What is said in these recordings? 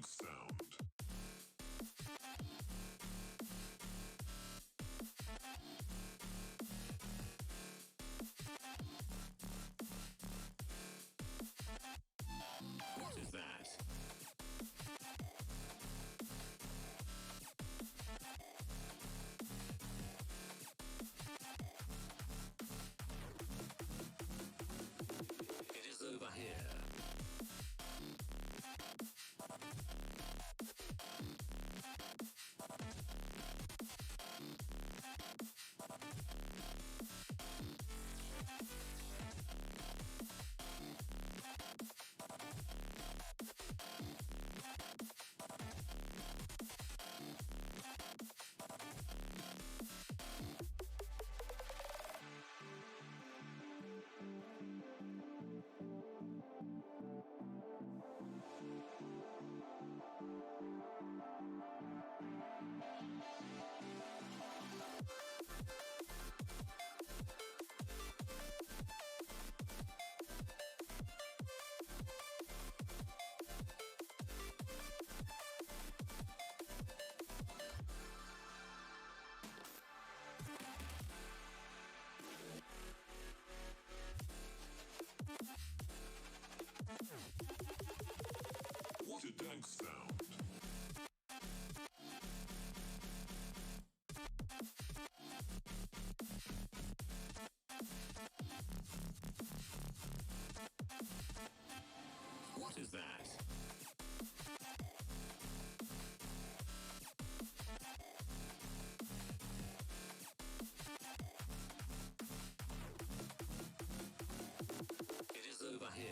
dance sound? What is that? It is over here. What a dance sound. What is that? It is over here.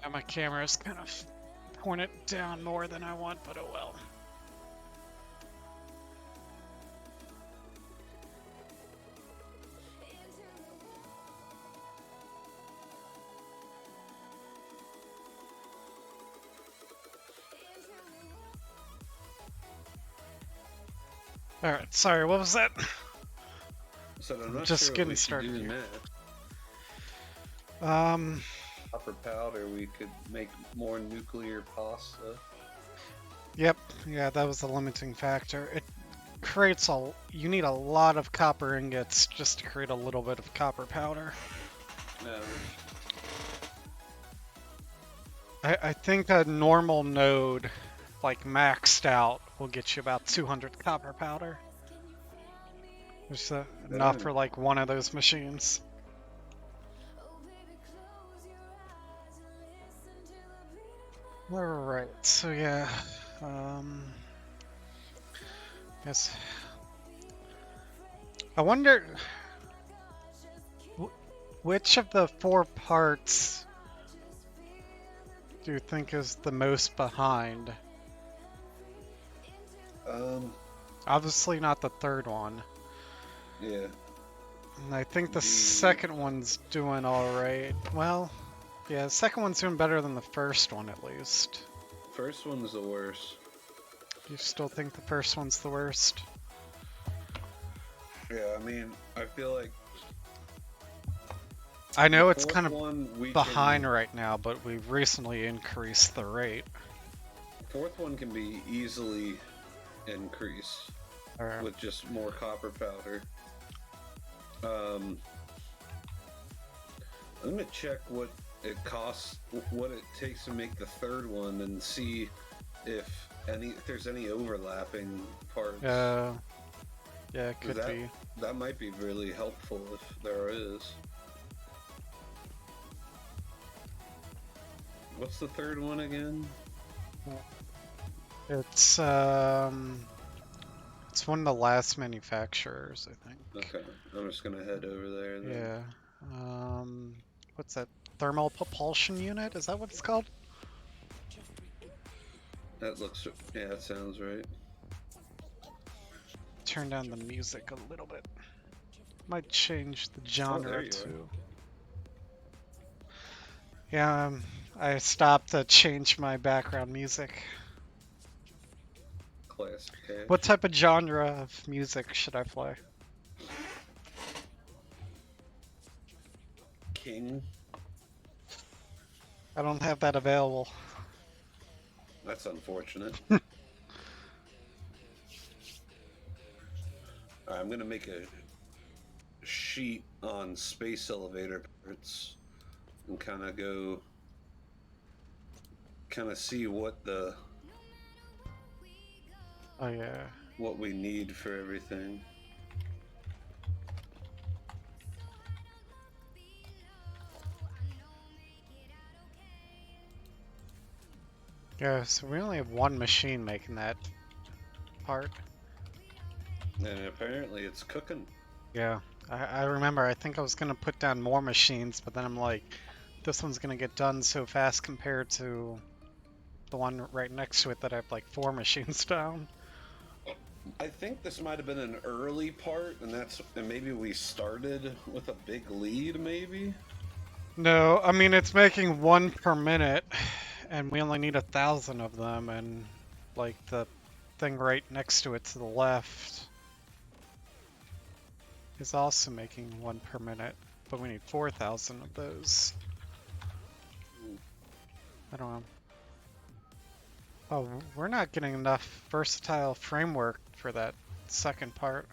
And my camera's kind of pointed down more than I want, but oh well. Alright, sorry, what was that? So I'm not Just sure what getting we should started do here. next. Copper powder, we could make more nuclear pasta. Yep, yeah, that was the limiting factor. It creates you need a lot of copper ingots just to create a little bit of copper powder. No. I think a normal node, like maxed out, will get you about 200 copper powder. Which is enough for like one of those machines. Alright, so yeah. Yes. I wonder which of the 4 parts do you think is the most behind? Obviously not the third one. Yeah. And I think the second one's doing alright. Well, yeah, the second one's doing better than the first one at least. First one's the worst. You still think the first one's the worst? Yeah, I mean, I feel like I know it's kind of behind can, right now, but we've recently increased the rate. Fourth one can be easily increased with just more copper powder. I'm gonna check what it costs, what it takes to make the third one, and see if there's any overlapping parts. Yeah, it could be. That might be really helpful if there is. What's the third one again? It's one of the last manufacturers, I think. Okay, I'm just gonna head over there then. Yeah. What's that? Thermal propulsion unit? Is that what it's called? That looks, yeah, that sounds right. Turn down the music a little bit. Might change the genre too. Yeah, I stopped to change my background music. Classic cash. What type of genre of music should I play? King. I don't have that available. That's unfortunate. I'm gonna make a sheet on space elevator parts and kind of see what the what we need for everything. Yeah, so we only have one machine making that part. And apparently it's cooking. Yeah, I remember, I think I was gonna put down more machines, but then I'm like, this one's gonna get done so fast compared to the one right next to it that I have like 4 machines down. I think this might have been an early part, and maybe we started with a big lead, maybe? No, I mean, it's making 1 per minute, and we only need 1,000 of them, and like the thing right next to it to the left is also making 1 per minute, but we need 4,000 of those. I don't know. Oh, we're not getting enough versatile framework for that second part.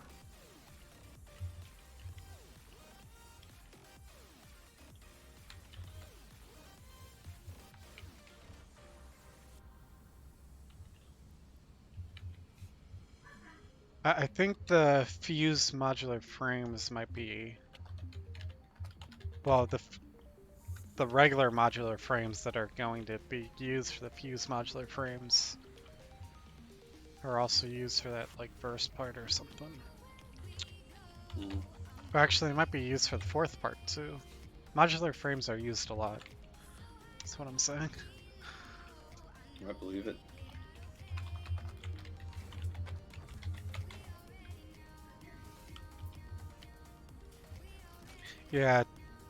I think the fuse modular frames might be, well, the regular modular frames that are going to be used for the fuse modular frames are also used for that like first part or something. Or actually, they might be used for the fourth part too. Modular frames are used a lot. So what I'm saying. I believe it. Yeah,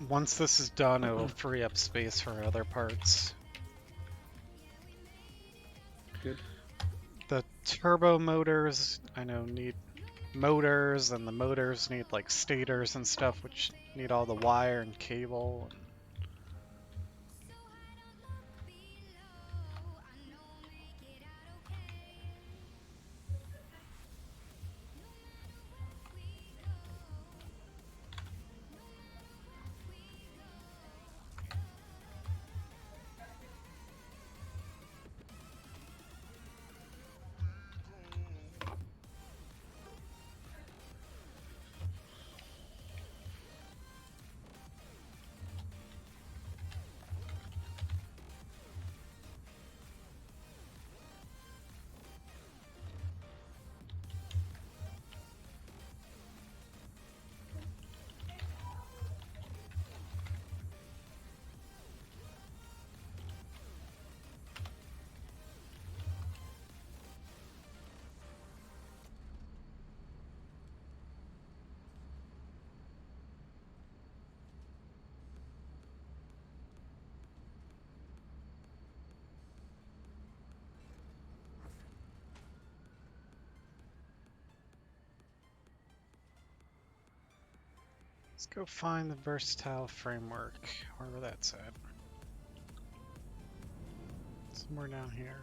once this is done, it will free up space for other parts. Good. The turbo motors, I know, need motors, and the motors need like stators and stuff, which need all the wire and cable. Let's go find the versatile framework, wherever that's at. Somewhere down here.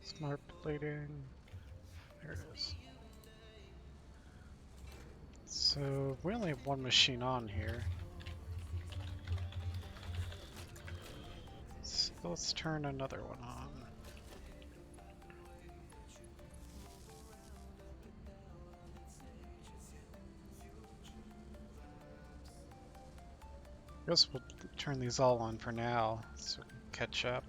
Smart plating. There it is. So we only have one machine on here. So let's turn another one on. Guess we'll turn these all on for now, so we can catch up.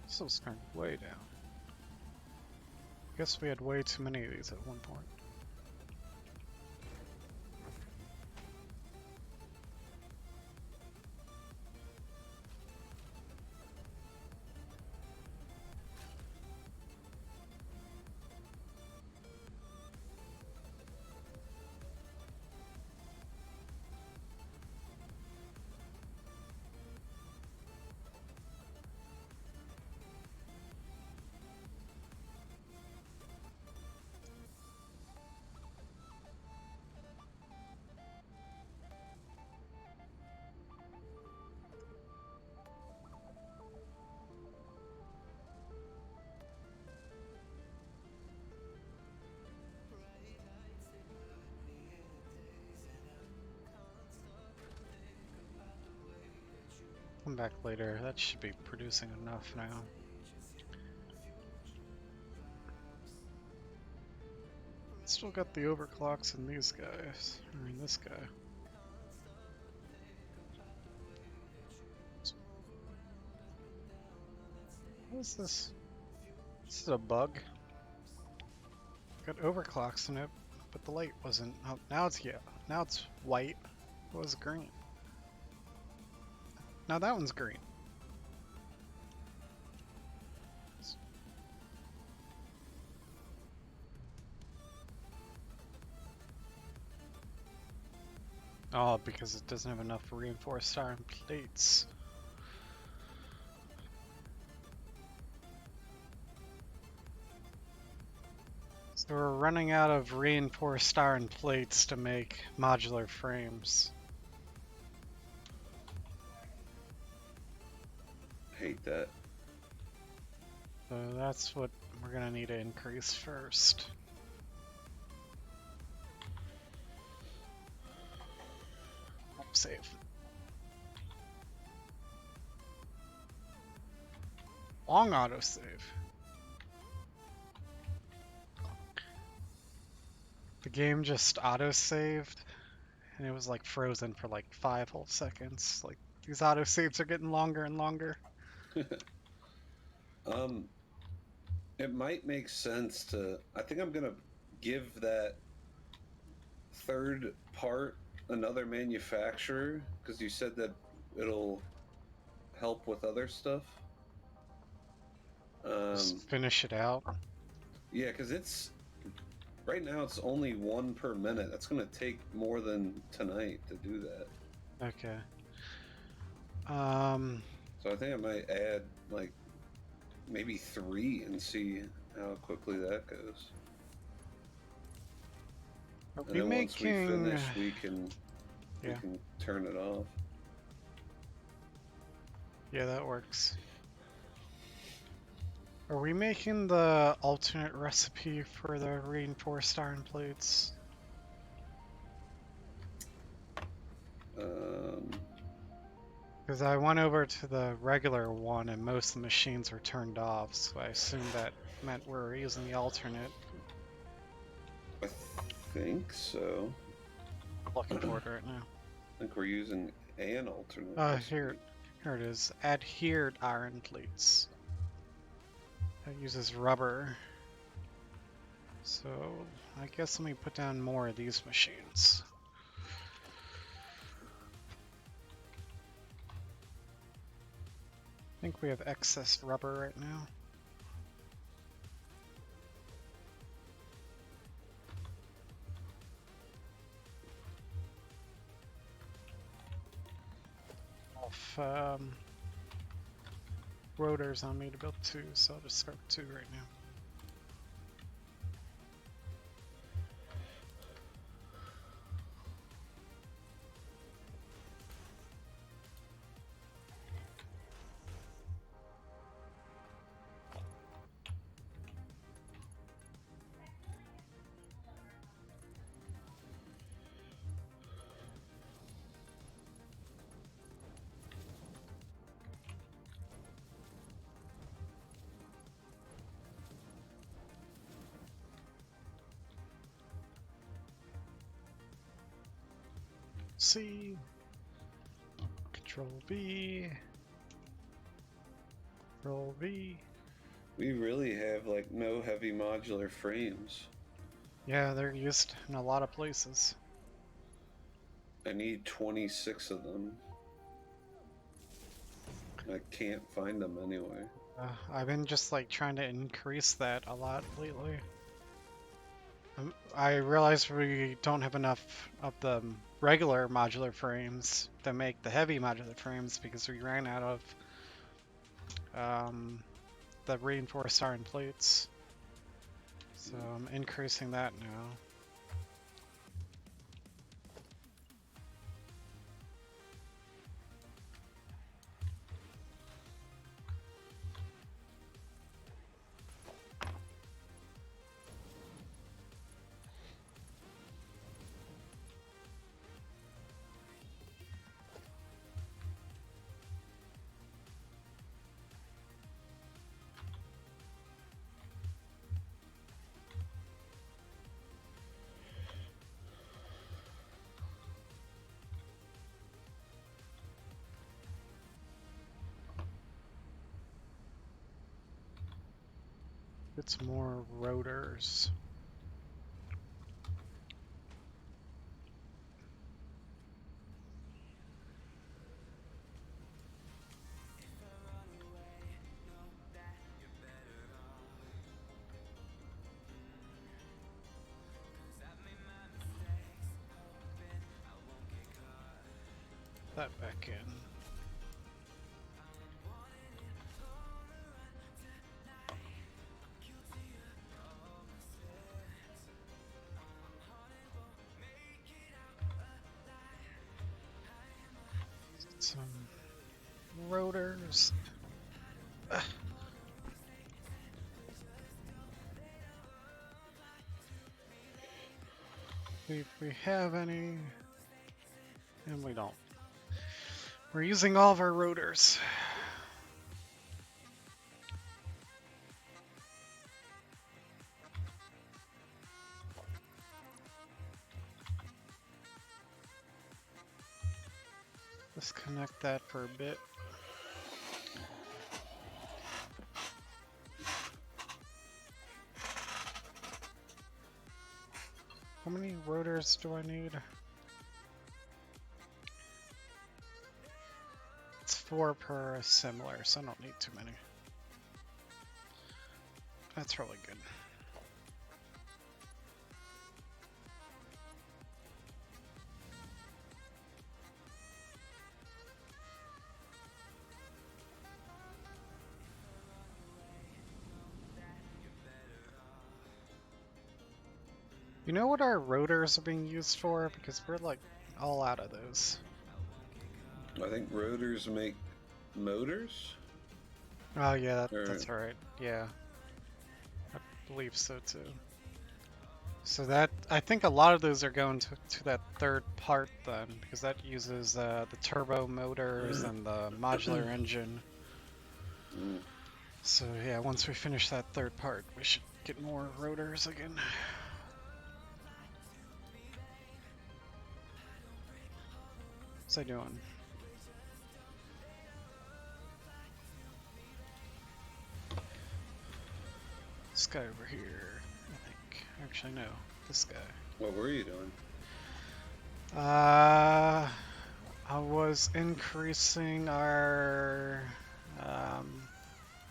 This was kind of way down. Guess we had way too many of these at one point. Come back later. That should be producing enough now. Still got the overclocks in these guys. I mean, this guy. What is this? This is a bug. Got overclocks in it, but the light wasn't. Oh, now it's yellow. Now it's white. It was green. Now that one's green. Oh, because it doesn't have enough reinforced iron plates. So we're running out of reinforced iron plates to make modular frames. Hate that. So that's what we're gonna need to increase first. autosave. Long autosave. The game just autosaved, and it was like frozen for like 5 whole seconds. Like, these autosaves are getting longer and longer. Um, it might make sense to. I think I'm gonna give that third part another manufacturer because you said that it'll help with other stuff. Just finish it out. Yeah, because it's right now it's only 1 per minute. That's gonna take more than tonight to do that. Okay. So I think I might add like maybe 3 and see how quickly that goes. Are And we then once we making... finish, we can Yeah. turn it off. Yeah, that works. Are we making the alternate recipe for the reinforced iron plates? Um, Because I went over to the regular one and most of the machines were turned off, so I assumed that meant we're using the alternate. I think so. Looking for it right now. I think we're using an alternate. Here it is. Adhered iron plates. That uses rubber. So I guess let me put down more of these machines. I think we have excess rubber right now. Rotors on me to build 2, so I'll just start 2 right now. C, Control V, Control V. We really have like no heavy modular frames. Yeah, they're used in a lot of places. I need 26 of them. I can't find them anywhere. I've been just like trying to increase that a lot lately. I realize we don't have enough of the regular modular frames to make the heavy modular frames because we ran out of the reinforced iron plates. So I'm increasing that now. It's more rotors. That back in. Some rotors. See if we have any, and we don't. We're using all of our rotors. Disconnect that for a bit. How many rotors do I need? It's 4 per assembler, so I don't need too many. That's really good. You know what our rotors are being used for? Because we're like all out of those. I think rotors make motors. Oh yeah, Or- that's right. Yeah, I believe so too. So that, I think a lot of those are going to that third part then, because that uses the turbo motors and the modular engine. Mm. So yeah, once we finish that third part, we should get more rotors again. What's I doing? This guy over here, I think. Actually, no, this guy. What were you doing? I was increasing our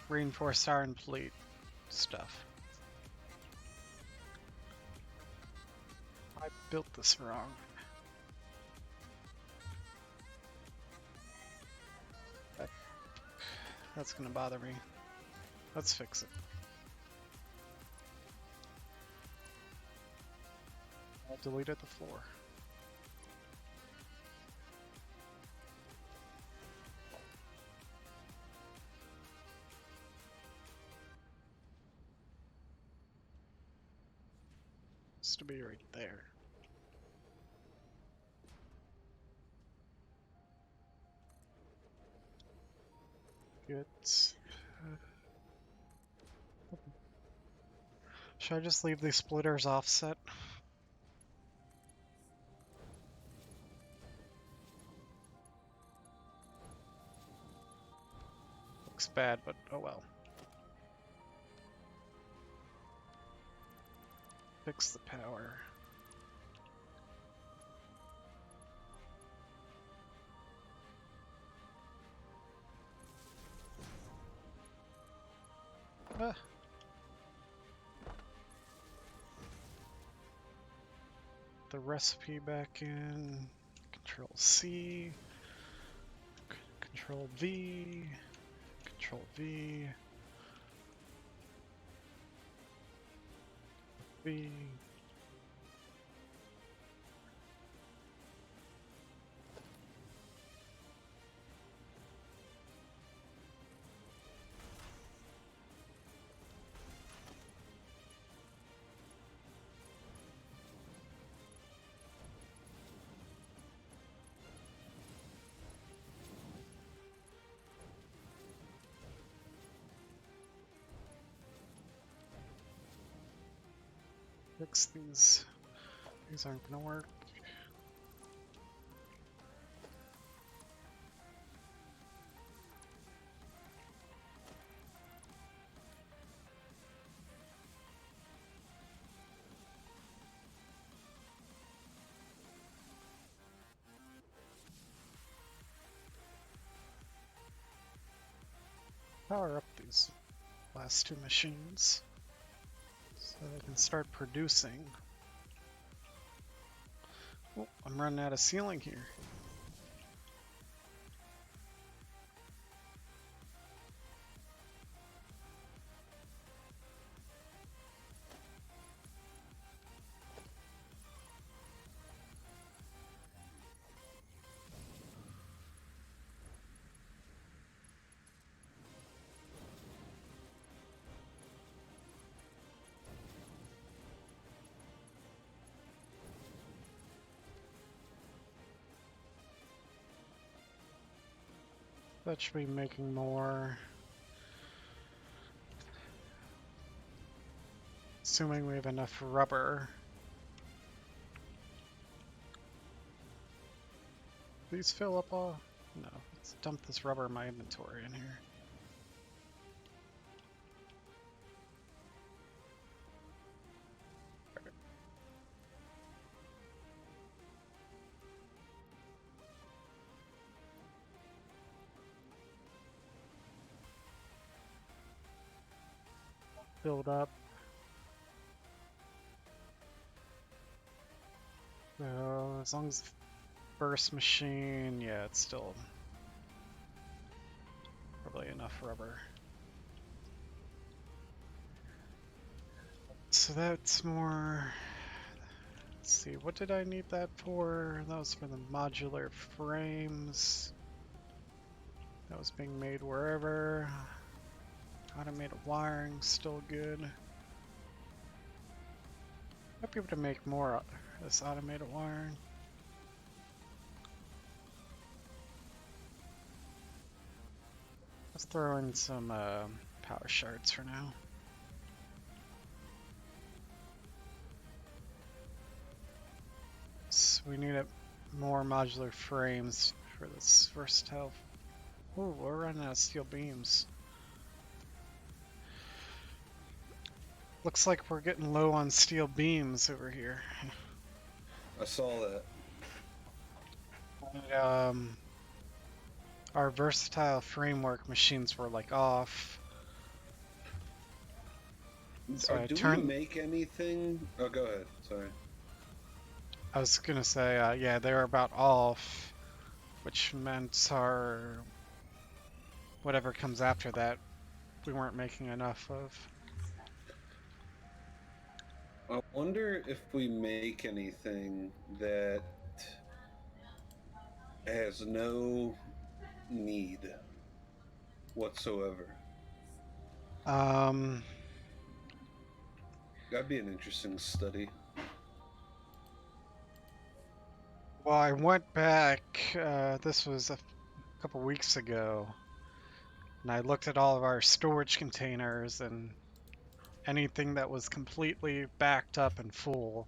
reinforced iron plate stuff. I built this wrong. That's gonna bother me. Let's fix it. I deleted the floor. It's to be right there. Good. Should I just leave these splitters offset? Looks bad, but oh well. Fix the power. Ah. The recipe back in. Control C. Control V. Control V. V. Fix these. These aren't gonna work. Power up these last 2 machines so I can start producing. Oh, I'm running out of ceiling here. That should be making more. Assuming we have enough rubber. Please fill up all. No, let's dump this rubber in my inventory in here. Filled up. So as long as the first machine, yeah, it's still probably enough rubber. So that's more. Let's see, what did I need that for? That was for the modular frames. That was being made wherever. Automated wiring, still good. Might be able to make more of this automated wiring. Let's throw in some power shards for now. So we need more modular frames for this versatile. Ooh, we're running out of steel beams. Looks like we're getting low on steel beams over here. I saw that. And, our versatile framework machines were like off. So Do we make anything? Oh, go ahead. Sorry. I was gonna say, yeah, they were about off, which meant our whatever comes after that, we weren't making enough of. I wonder if we make anything that has no need whatsoever. That'd be an interesting study. Well, I went back, this was a couple weeks ago, and I looked at all of our storage containers, and anything that was completely backed up and full,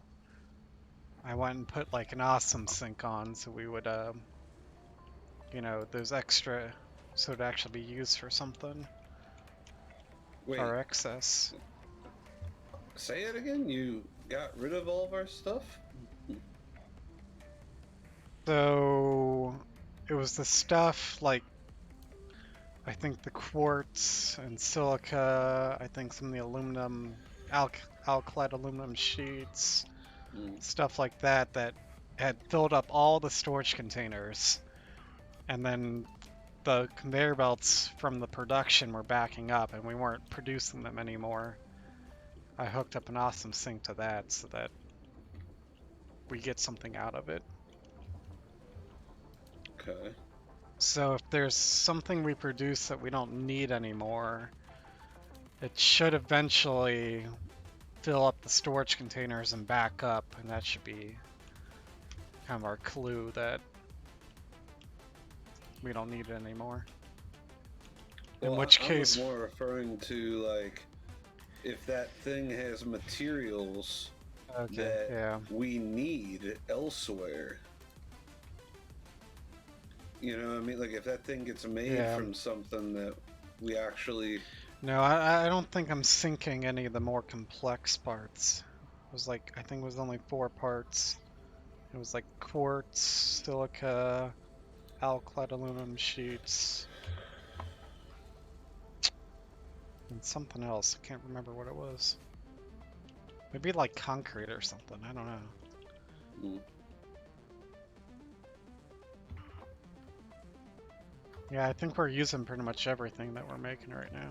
I went and put like an awesome sink on, so we would, you know, those extra, so it'd actually be used for something. Wait, Our excess. say it again? You got rid of all of our stuff? So it was the stuff like I think the quartz and silica, I think some of the aluminum, alkylate aluminum sheets, stuff like that that had filled up all the storage containers. And then the conveyor belts from the production were backing up and we weren't producing them anymore. I hooked up an awesome sink to that so that we get something out of it. Okay. So if there's something we produce that we don't need anymore, it should eventually fill up the storage containers and back up, and that should be kind of our clue that we don't need it anymore. Well, In which I case, was more referring to like if that thing has materials that we need elsewhere. You know what I mean? Like if that thing gets made from something that we actually... No, I don't think I'm sinking any of the more complex parts. It was like, I think it was only 4 parts. It was like quartz, silica, alkylate aluminum sheets, and something else. I can't remember what it was. Maybe like concrete or something. I don't know. Yeah, I think we're using pretty much everything that we're making right now.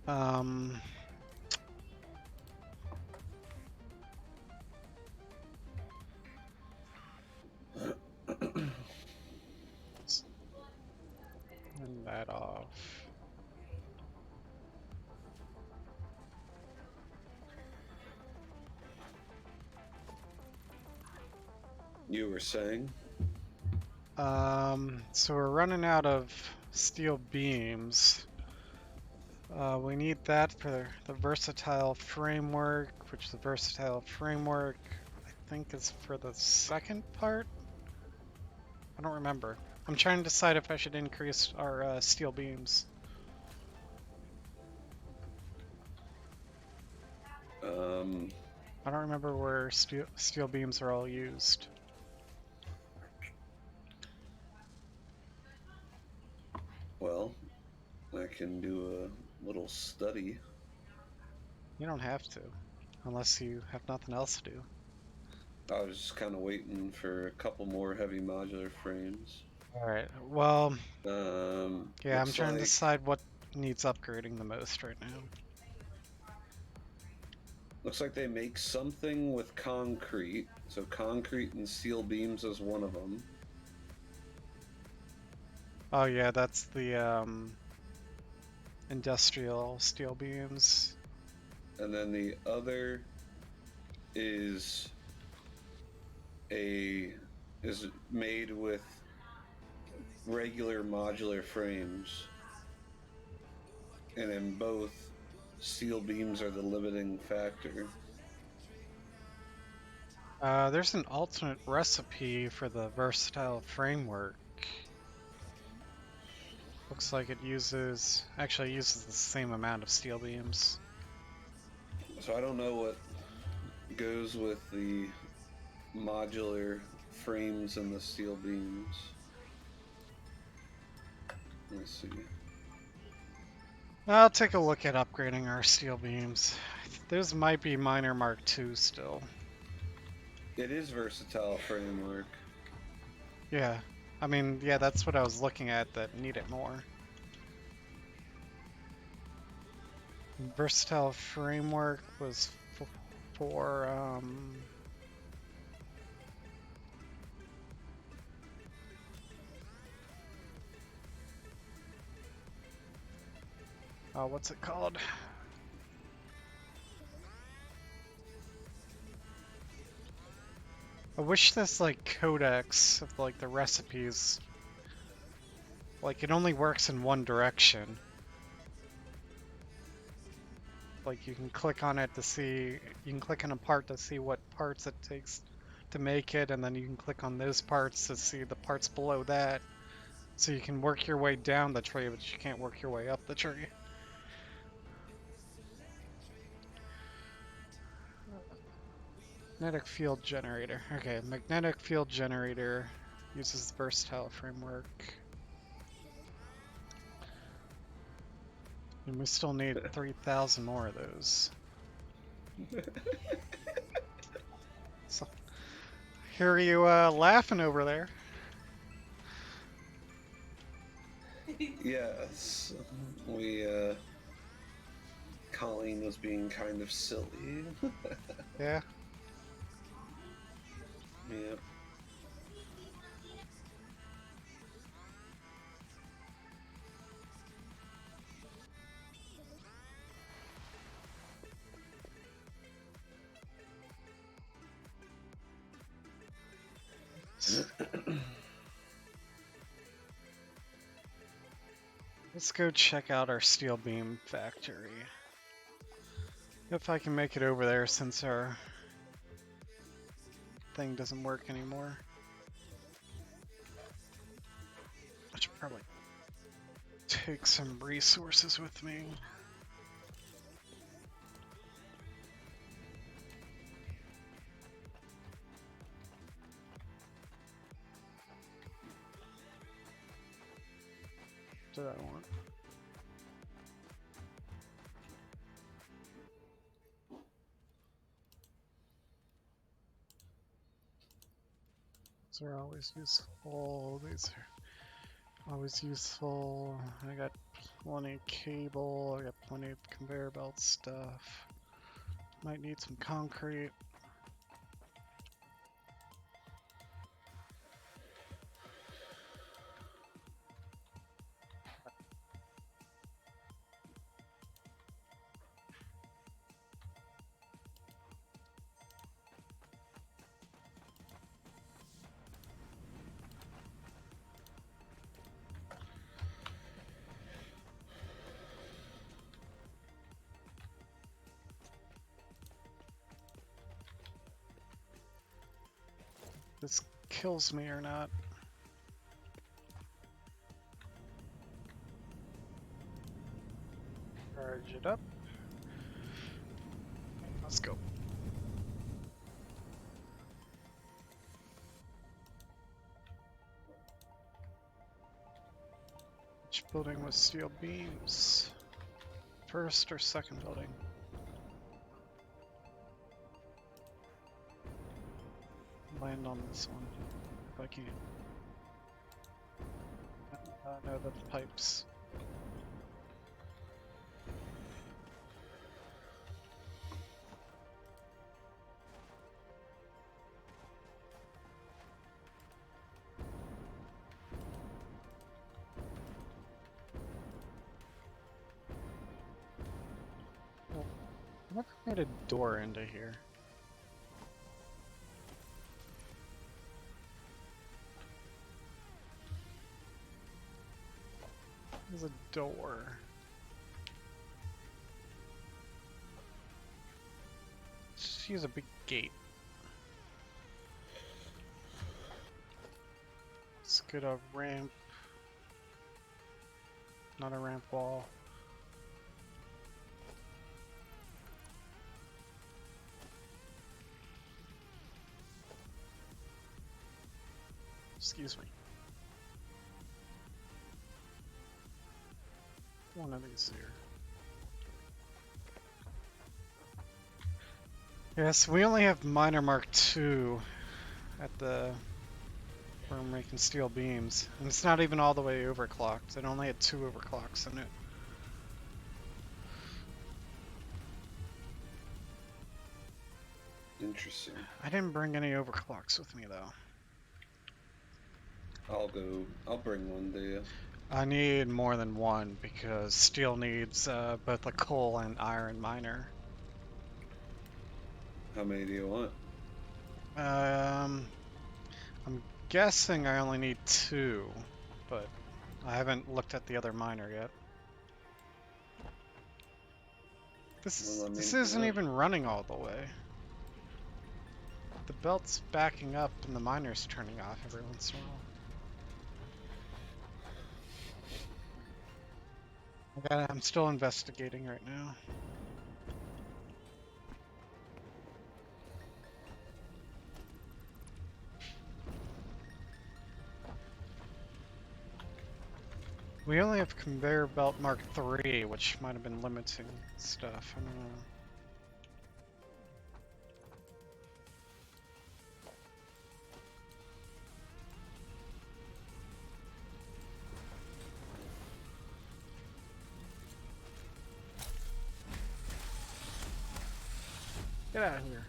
Turn that off. You were saying? So we're running out of steel beams. We need that for the versatile framework, which the versatile framework I think is for the second part. I don't remember. I'm trying to decide if I should increase our steel beams. I don't remember where steel beams are all used. Well, I can do a little study. You don't have to, unless you have nothing else to do. I was just kind of waiting for a couple more heavy modular frames. Alright, well, yeah, I'm Looks trying to like decide what needs upgrading the most right now. they make something with concrete. So concrete and steel beams is one of them. Oh yeah, that's the industrial steel beams. And then the other is is made with regular modular frames. And in both, steel beams are the limiting factor. There's an alternate recipe for the versatile framework. Looks like it actually uses the same amount of steel beams. So I don't know what goes with the modular frames and the steel beams. Let's see. I'll take a look at upgrading our steel beams. Those might be minor Mark II still. It is versatile framework. Yeah, I mean, yeah, that's what I was looking at that need it more. Versatile framework was for what's it called? I wish this like codex of like the recipes, like it only works in one direction. Like you can click on it to see, you can click on a part to see what parts it takes to make it, and then you can click on those parts to see the parts below that. So you can work your way down the tree, but you can't work your way up the tree. Magnetic field generator. Okay, magnetic field generator uses the versatile framework. And we still need 3,000 more of those. So, hear you laughing over there. Yes, Colleen was being kind of silly. Yeah. Yeah. Let's go check out our steel beam factory. If I can make it over there since our thing doesn't work anymore. I should probably take some resources with me. What did I want? These are always useful. These are always useful. I got plenty of cable. I got plenty of conveyor belt stuff. Might need some concrete. this kills me or not. Charge it up. Let's go. Which building was steel beams? First or second building? Land on this one if I can. No, that's pipes. Well, I never made a door into here. There's a door. Let's use a big gate. Let's get a ramp. Not a ramp wall. Excuse me. One of these here. Yes, we only have miner mark 2 at the where we're making steel beams. And it's not even all the way overclocked. It only had 2 overclocks in it. Interesting. I didn't bring any overclocks with me though. I'll bring one to you. I need more than one because steel needs both a coal and iron miner. How many do you want? I'm guessing I only need 2, but I haven't looked at the other miner yet. This isn't even running all the way. The belt's backing up and the miner's turning off every once in a while. I'm still investigating right now. We only have conveyor belt Mark 3, which might have been limiting stuff. I don't know. Get out of here.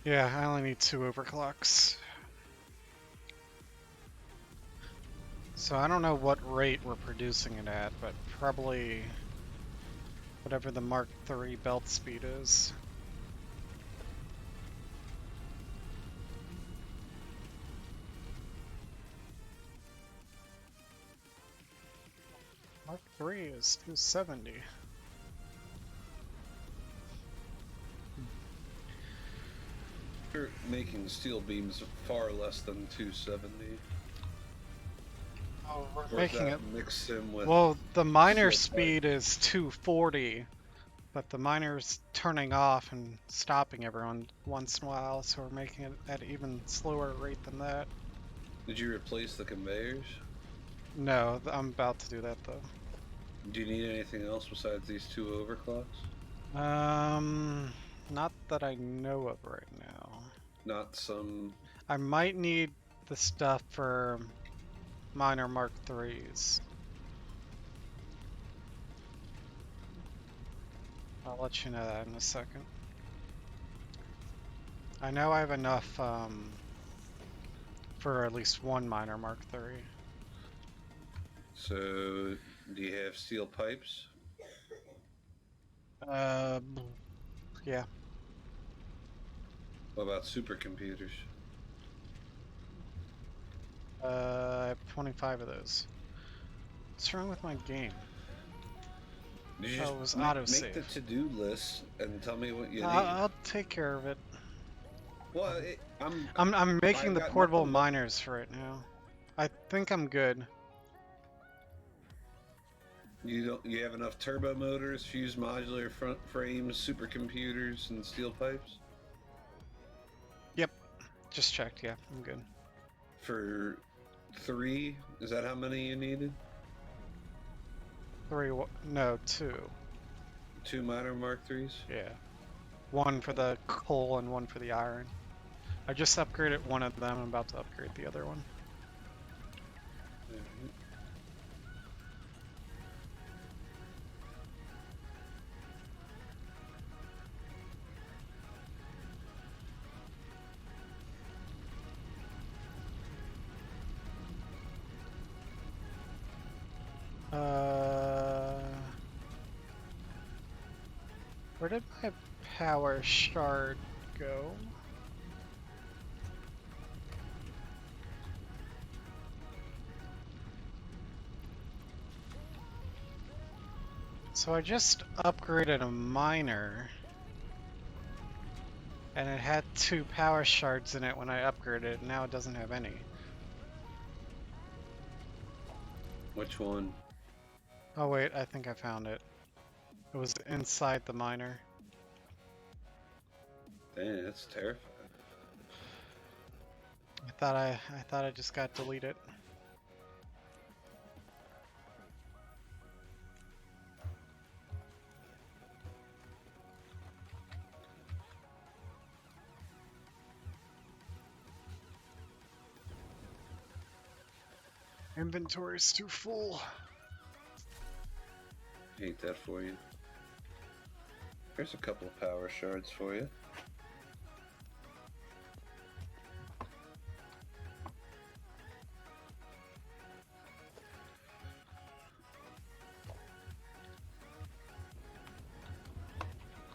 Yeah, I only need 2 overclocks. So I don't know what rate we're producing it at, but probably whatever the Mark III belt speed is. Mark III is 270. You're making steel beams far less than 270. Oh, we're Or making that it. mix in with. Well, the miner steel speed is 240, but the miner's turning off and stopping every once in a while, so we're making it at an even slower rate than that. Did you replace the conveyors? No, I'm about to do that though. Do you need anything else besides these 2 overclocks? Not that I know of right now. Not some. I might need the stuff for miner Mark 3s. I'll let you know that in a second. I know I have enough for at least one miner Mark 3. So, do you have steel pipes? Yeah. What about supercomputers? I have 25 of those. What's wrong with my game? You just Oh, it was make autosave. the to-do list and tell me what you need. I'll take care of it. Well, I'm making I've the got portable nothing but- miners for it now. I think I'm good. You have enough turbo motors, fused modular front frames, supercomputers, and steel pipes Yep, just checked. Yeah, I'm good. for 3. Is that how many you needed? 3, no, 2. 2 miner Mark IIIs. Yeah, 1 for the coal and 1 for the iron. I just upgraded one of them. I'm about to upgrade the other one. Where did my power shard go? So I just upgraded a miner, and it had 2 power shards in it when I upgraded it. Now it doesn't have any. Which one? Oh wait, I think I found it. It was inside the miner. Dang, that's terrifying. I thought I just got deleted. Inventory's too full. Hate that for you. There's a couple of power shards for you.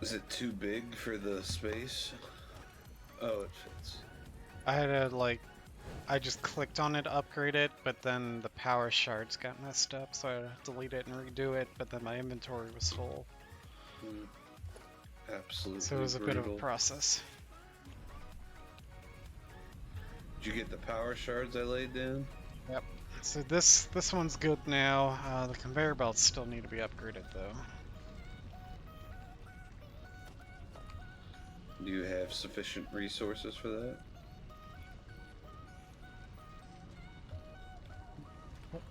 Is it too big for the space? Oh, it fits. I had to I just clicked on it to upgrade it, but then the power shards got messed up, so I had to delete it and redo it, but then my inventory was full. Absolutely. So it was a bit of a brutal. process. Did you get the power shards I laid down? Yep. So this one's good now. The conveyor belts still need to be upgraded though. Do you have sufficient resources for that?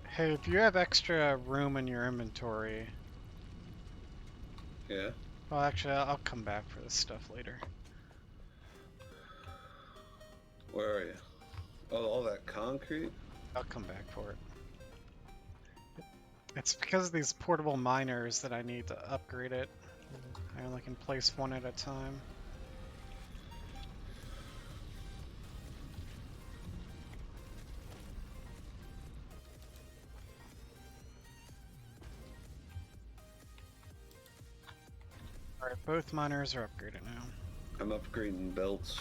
Hey, if you have extra room in your inventory... Yeah. Well, actually, I'll come back for this stuff later. Where are you? Oh, all that concrete? I'll come back for it. It's because of these portable miners that I need to upgrade it. I only can place one at a time. Alright, both miners are upgraded now. I'm upgrading belts.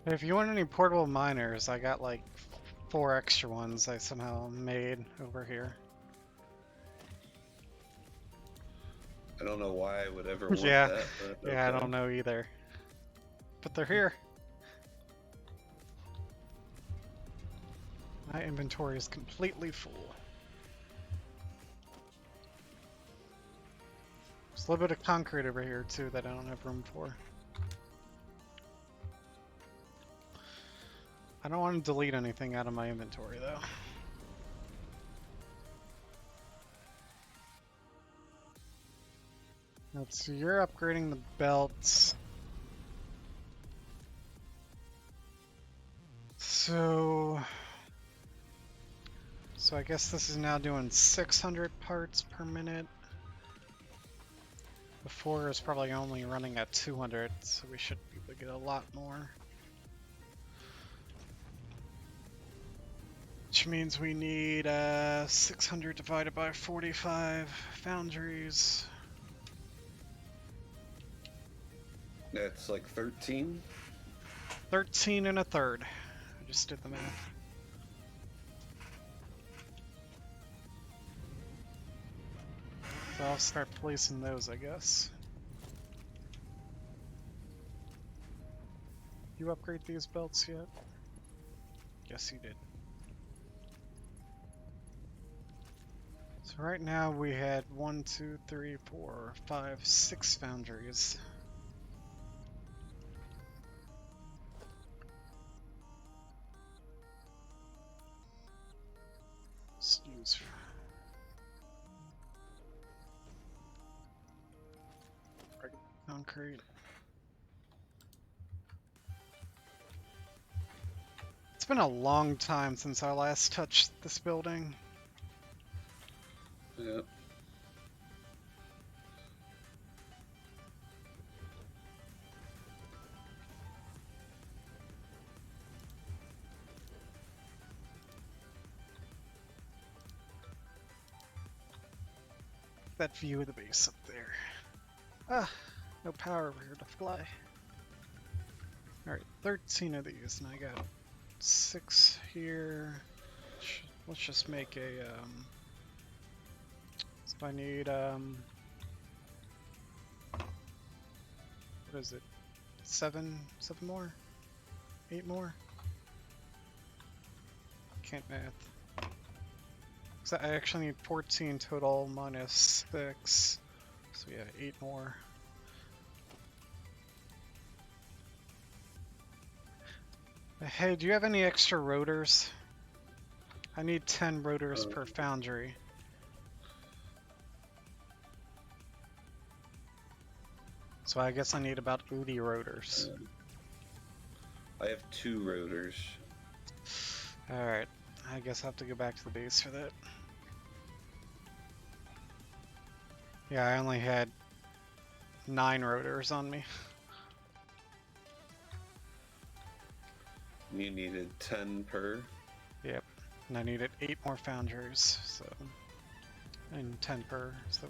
If you want any portable miners, I got like 4 extra ones I somehow made over here. I don't know why I would ever want Yeah. that. But Yeah, I okay. don't know either. But they're here. My inventory is completely full. There's a little bit of concrete over here too that I don't have room for. I don't want to delete anything out of my inventory though. Let's see, you're upgrading the belts. So I guess this is now doing 600 parts per minute. Before it was probably only running at 200, so we should be able to get a lot more. which means we need 600 divided by 45 foundries. That's like 13. 13 and a third. I just did the math. So I'll start placing those, I guess. You upgrade these belts yet? Yes, you did. So right now we had 1, 2, 3, 4, 5, 6 foundries. Let's use regular concrete. It's been a long time since I last touched this building. Yep. That view of the base up there. Ah, no power over here to fly. Alright, 13 of these, and I got 6 here. Let's just make a, so I need, what is it? 7 more? 8 more? Can't math. So I actually need 14 total minus 6. So yeah, 8 more. Hey, do you have any extra rotors? I need 10 rotors per foundry. So I guess I need about 80 rotors. I have 2 rotors. Alright, I guess I have to go back to the base for that. Yeah, I only had 9 rotors on me. You needed 10 per. Yep, and I needed 8 more foundries, so... and 10 per, so...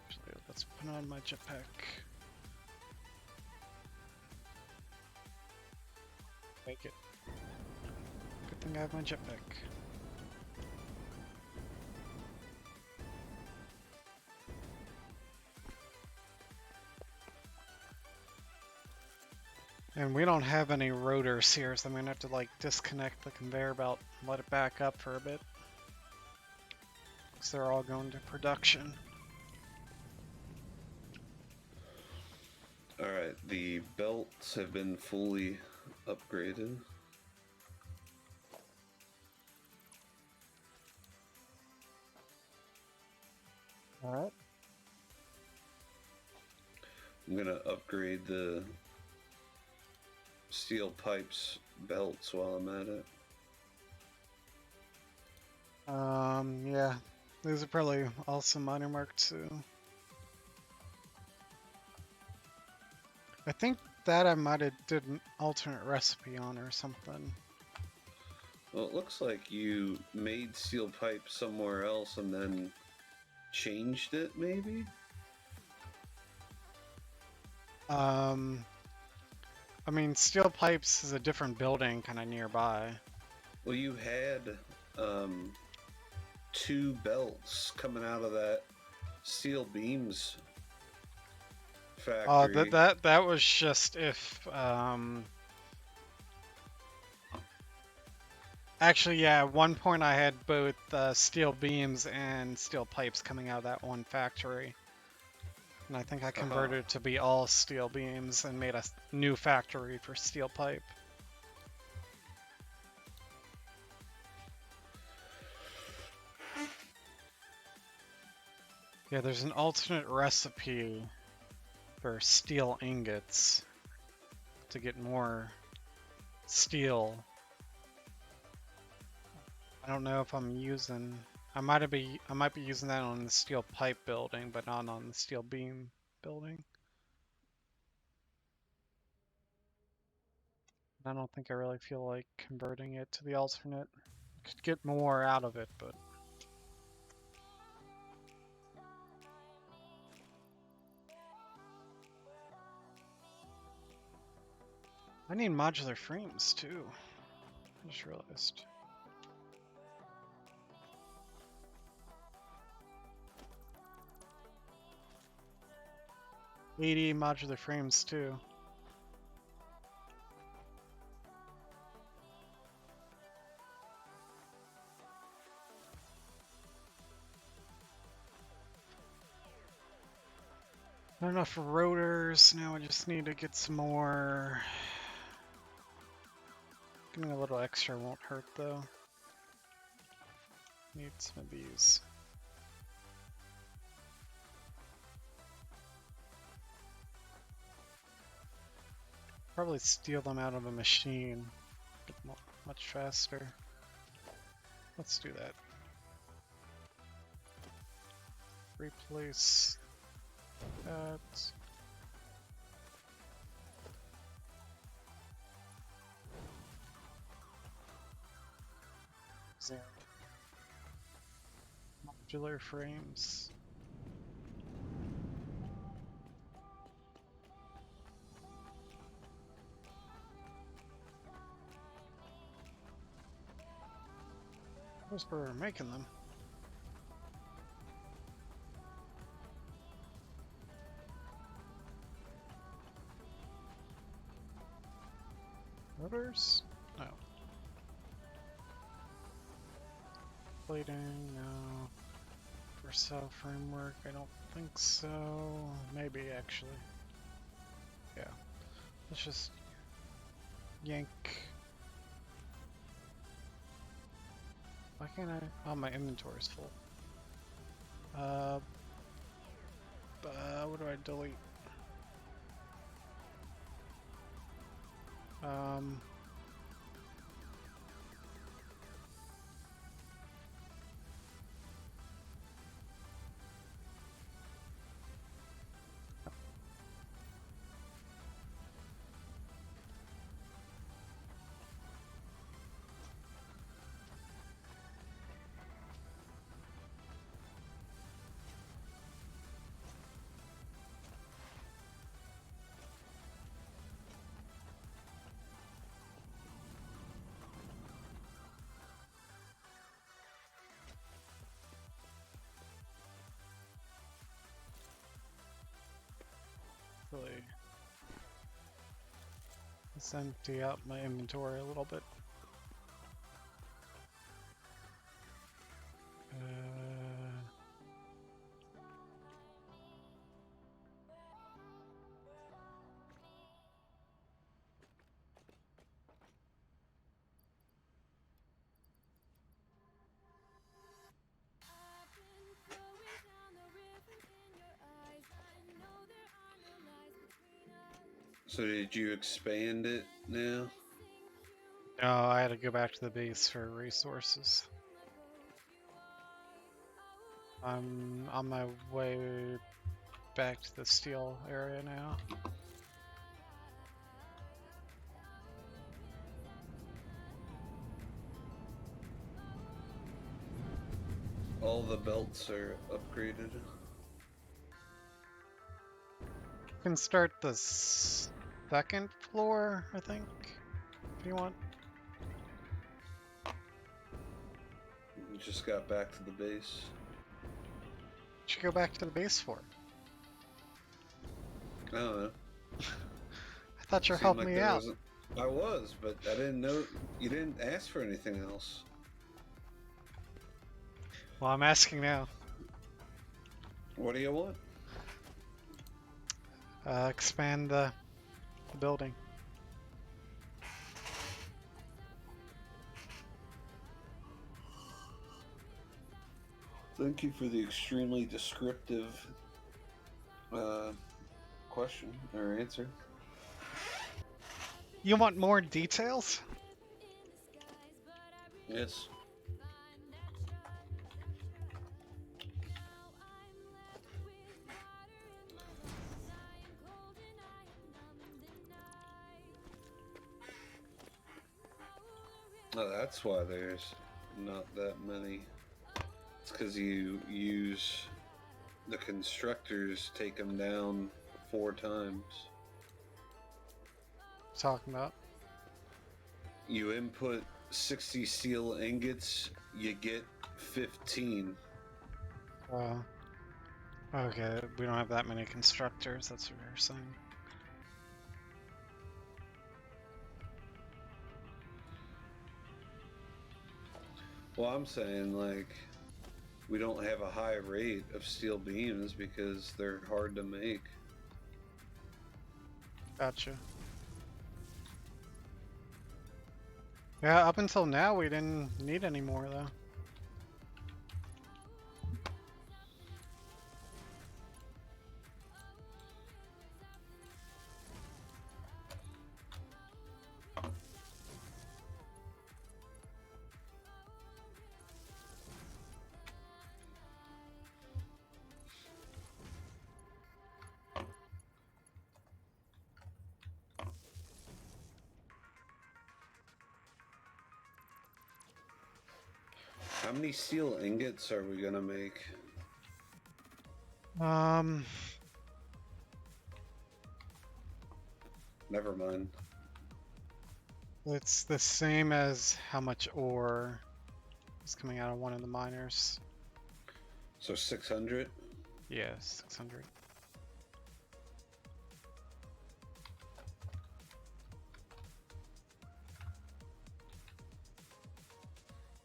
Actually, let's put on my jetpack. Make it. Good thing I have my jetpack. And we don't have any rotors here, so I'm gonna have to like disconnect the conveyor belt and let it back up for a bit. Because they're all going to production. Alright, the belts have been fully upgraded. Alright. I'm gonna upgrade the steel pipes belts while I'm at it. Yeah. These are probably also minor mark 2. I think that I might have did an alternate recipe on or something. Well, it looks like you made steel pipe somewhere else and then changed it, maybe? I mean, Steel Pipes is a different building kind of nearby. Well, you had 2 belts coming out of that steel beams factory. That was just if, actually, yeah, at one point I had both steel beams and steel pipes coming out of that one factory. And I think I converted it to be all steel beams and made a new factory for steel pipe. Yeah, there's an alternate recipe for steel ingots to get more steel. I don't know if I'm using... I might be using that on the steel pipe building, but not on the steel beam building. I don't think I really feel like converting it to the alternate. Could get more out of it, but I need modular frames too. I just realized. $80 modular frames too. Not enough rotors. Now I just need to get some more. Getting a little extra won't hurt though. Need some of these. Probably steal them out of a machine. Get much faster. Let's do that. Replace that. Zero. Modular frames. Those were making them. Rotors? No. Plating? No. For cell framework? I don't think so. Maybe actually. Yeah. Let's just yank. Why can't I? Oh, my inventory's full. What do I delete? Um. Really, let's empty out my inventory a little bit. So did you expand it now? No, I had to go back to the base for resources. I'm on my way back to the steel area now. All the belts are upgraded. You can start the second floor, I think, if you want. You just got back to the base. You should go back to the base for it. I don't know. I thought you were Seemed helping like me there out. wasn't- I was, but I didn't know you didn't ask for anything else. Well, I'm asking now. What do you want? Expand the building. Thank you for the extremely descriptive question or answer. You want more details? Yes. Oh, that's why there's not that many. It's because you use the constructors, take them down 4 times. Talking about. You input 60 steel ingots, you get 15. Okay, we don't have that many constructors. That's what you're saying. Well, I'm saying, like, we don't have a high rate of steel beams because they're hard to make. Gotcha. Yeah, up until now we didn't need any more though. How many steel ingots are we gonna make? Never mind. It's the same as how much ore is coming out of one of the miners. So 600? Yeah, 600.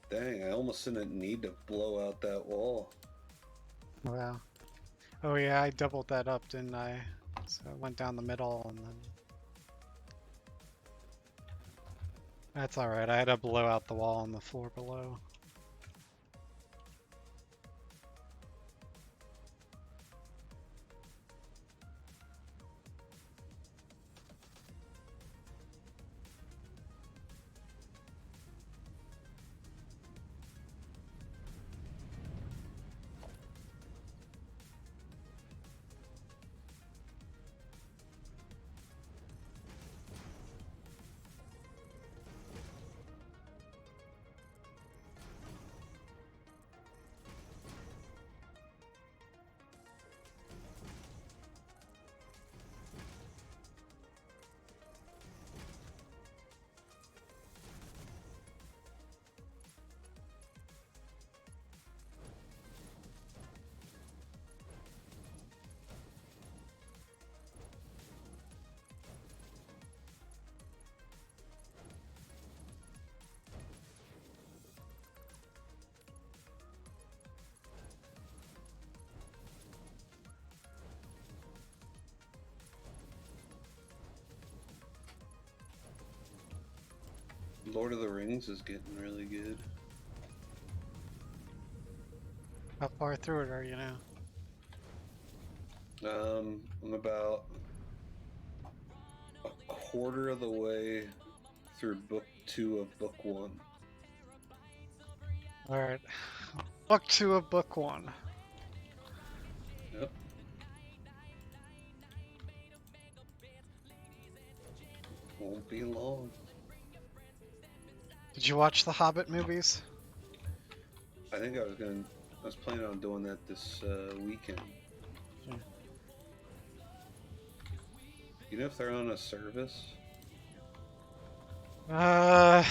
Dang, I almost didn't need to blow out that wall. Wow. Oh yeah, I doubled that up, didn't I? So it went down the middle and then... That's alright, I had to blow out the wall on the floor below. Lord of the Rings is getting really good. How far through it are you now? I'm about a quarter of the way through book 2 of book 1. Alright. Book 2 of book 1. Yep. Won't be long. Did you watch the Hobbit movies? I think I was planning on doing that this weekend. Yeah. You know if they're on a service? Uh,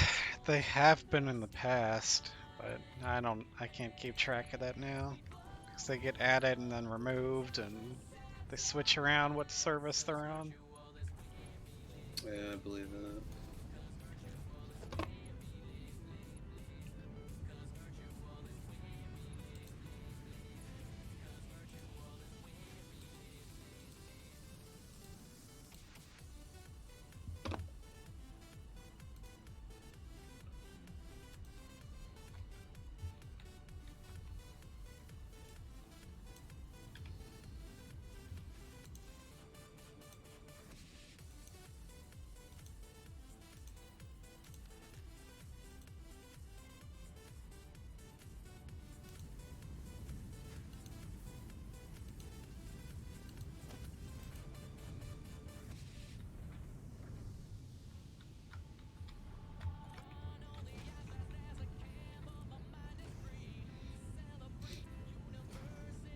they have been in the past, but I can't keep track of that now. Because they get added and then removed, and they switch around what service they're on. Yeah, I believe that.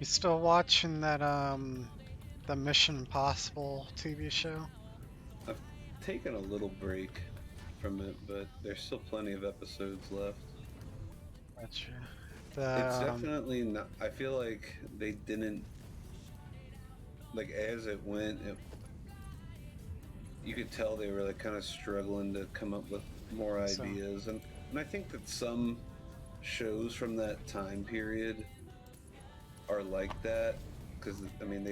You still watching that the Mission Impossible TV show? I've taken a little break from it, but there's still plenty of episodes left. Gotcha. It's The definitely not. I feel like they didn't like as it went. You could tell they were like kind of struggling to come up with more so ideas, and I think that some shows from that time period are like that because I mean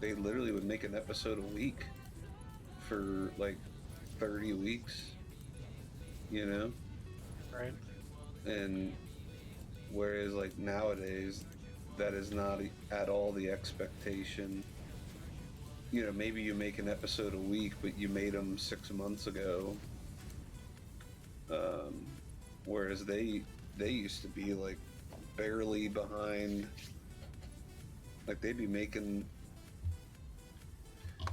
they literally would make an episode a week for like 30 weeks, you know? right. And whereas like nowadays that is not at all the expectation. You know, maybe you make an episode a week, but you made them 6 months ago. Um, whereas they used to be like barely behind. Like they'd be making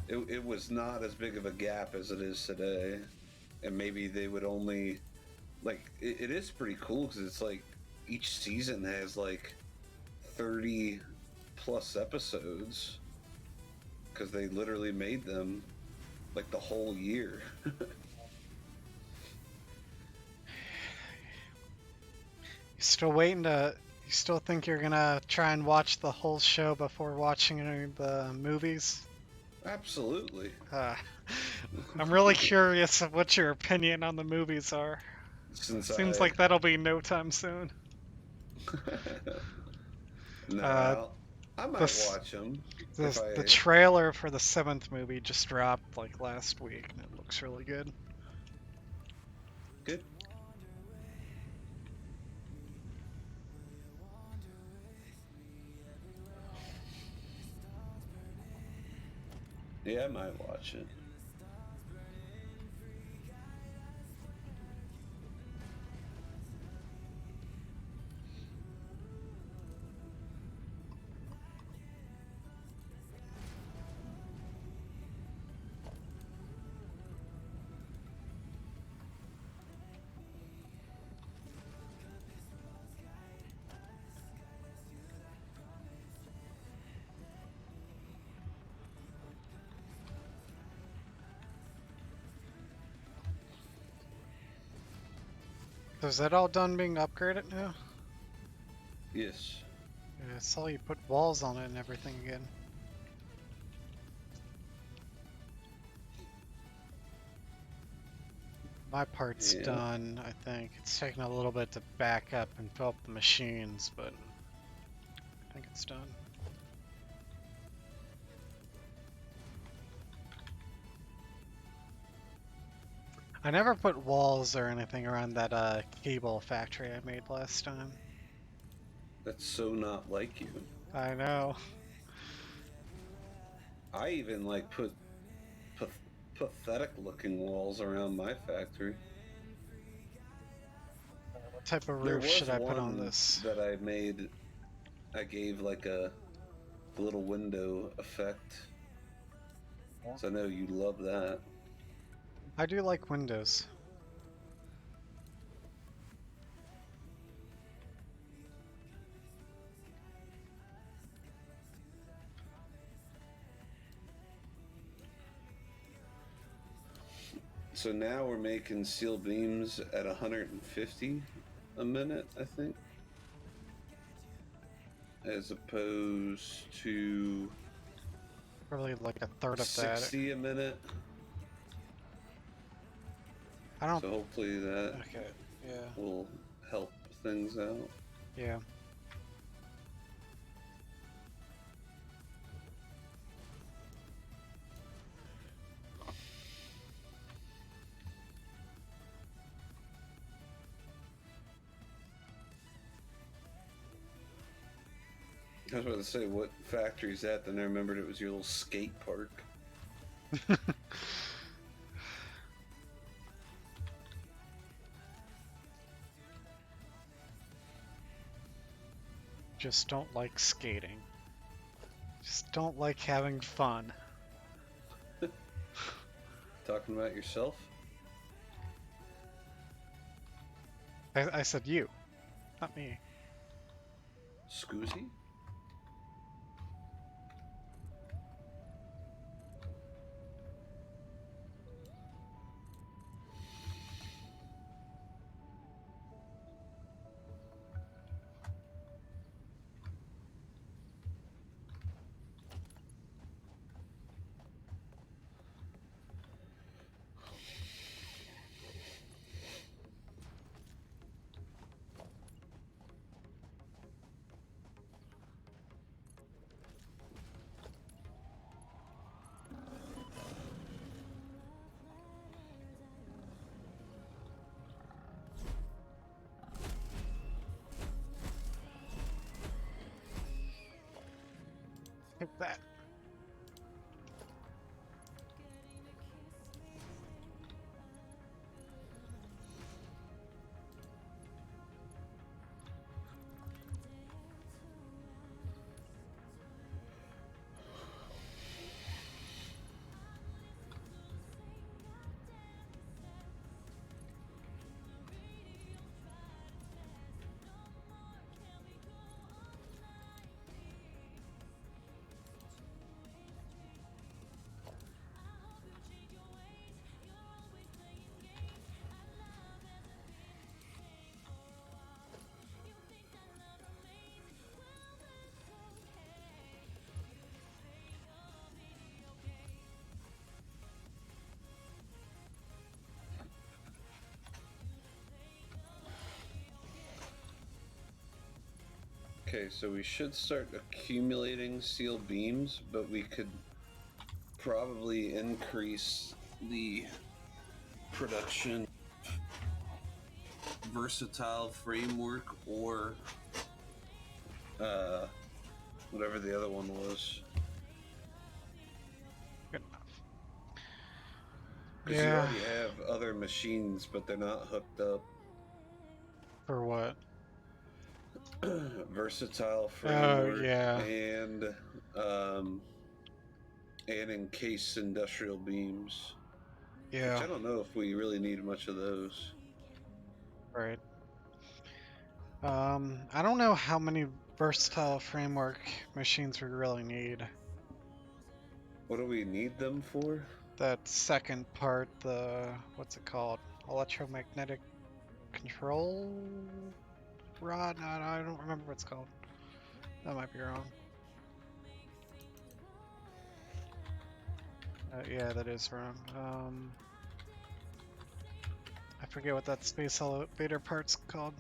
it was not as big of a gap as it is today, and maybe they would only like it is pretty cool because it's like each season has like 30 plus episodes because they literally made them like the whole year. You still waiting to? You still think you're gonna try and watch the whole show before watching any of the movies? Absolutely. Uh, I'm really curious of what your opinion on the movies are. Since Seems I like that'll be no time soon. Uh, no, I might this watch them if the I. trailer for the seventh movie just dropped like last week, and it looks really good. Good. Yeah, I might watch it. So is that all done being upgraded now? Yes. Yeah, I saw you put walls on it and everything again. My part's Yeah. done, I think. It's taking a little bit to back up and fill up the machines, but I think it's done. I never put walls or anything around that cable factory I made last time. That's so not like you. I know. I even like put pathetic looking walls around my factory. What type of There roof should was I put on one this? that I made. I gave like a little window effect. So I know you love that. I do like windows. So now we're making steel beams at 150 a minute, I think, as opposed to Probably like a third of that. 60 a minute. I don't. So hopefully that Okay. Yeah. will help things out. Yeah. I was about to say, what factory's that? Then I remembered it was your little skate park. Just don't like skating. Just don't like having fun. Talking about yourself? I said you, not me. Scoozy? Take that. Okay, so we should start accumulating steel beams, but we could probably increase the production versatile framework or whatever the other one was. Good enough. Because you Yeah. already have other machines, but they're not hooked up. For what? Versatile Oh, framework yeah. and encased industrial beams. Which Yeah. I don't know if we really need much of those. Right. I don't know how many versatile framework machines we really need. What do we need them for? That second part, what's it called? Electromagnetic control rod? No, I don't remember what it's called. That might be wrong. Yeah, that is wrong. I forget what that space elevator part's called.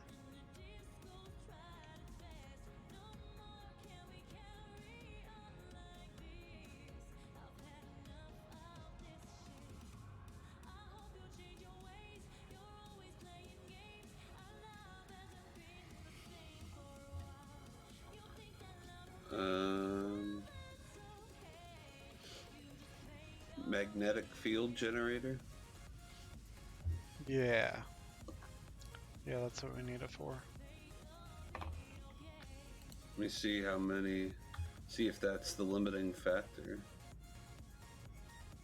Magnetic field generator. Yeah. Yeah, that's what we need it for. Let me see how many. See if that's the limiting factor.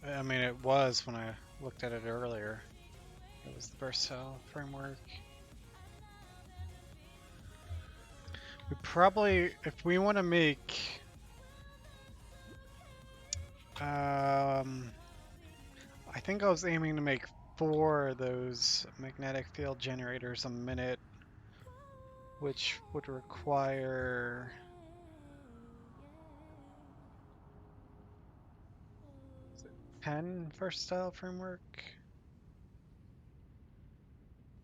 I mean, it was when I looked at it earlier. It was the versatile framework. We probably, if we want to make, I think I was aiming to make 4 of those magnetic field generators a minute, which would require 10 versatile framework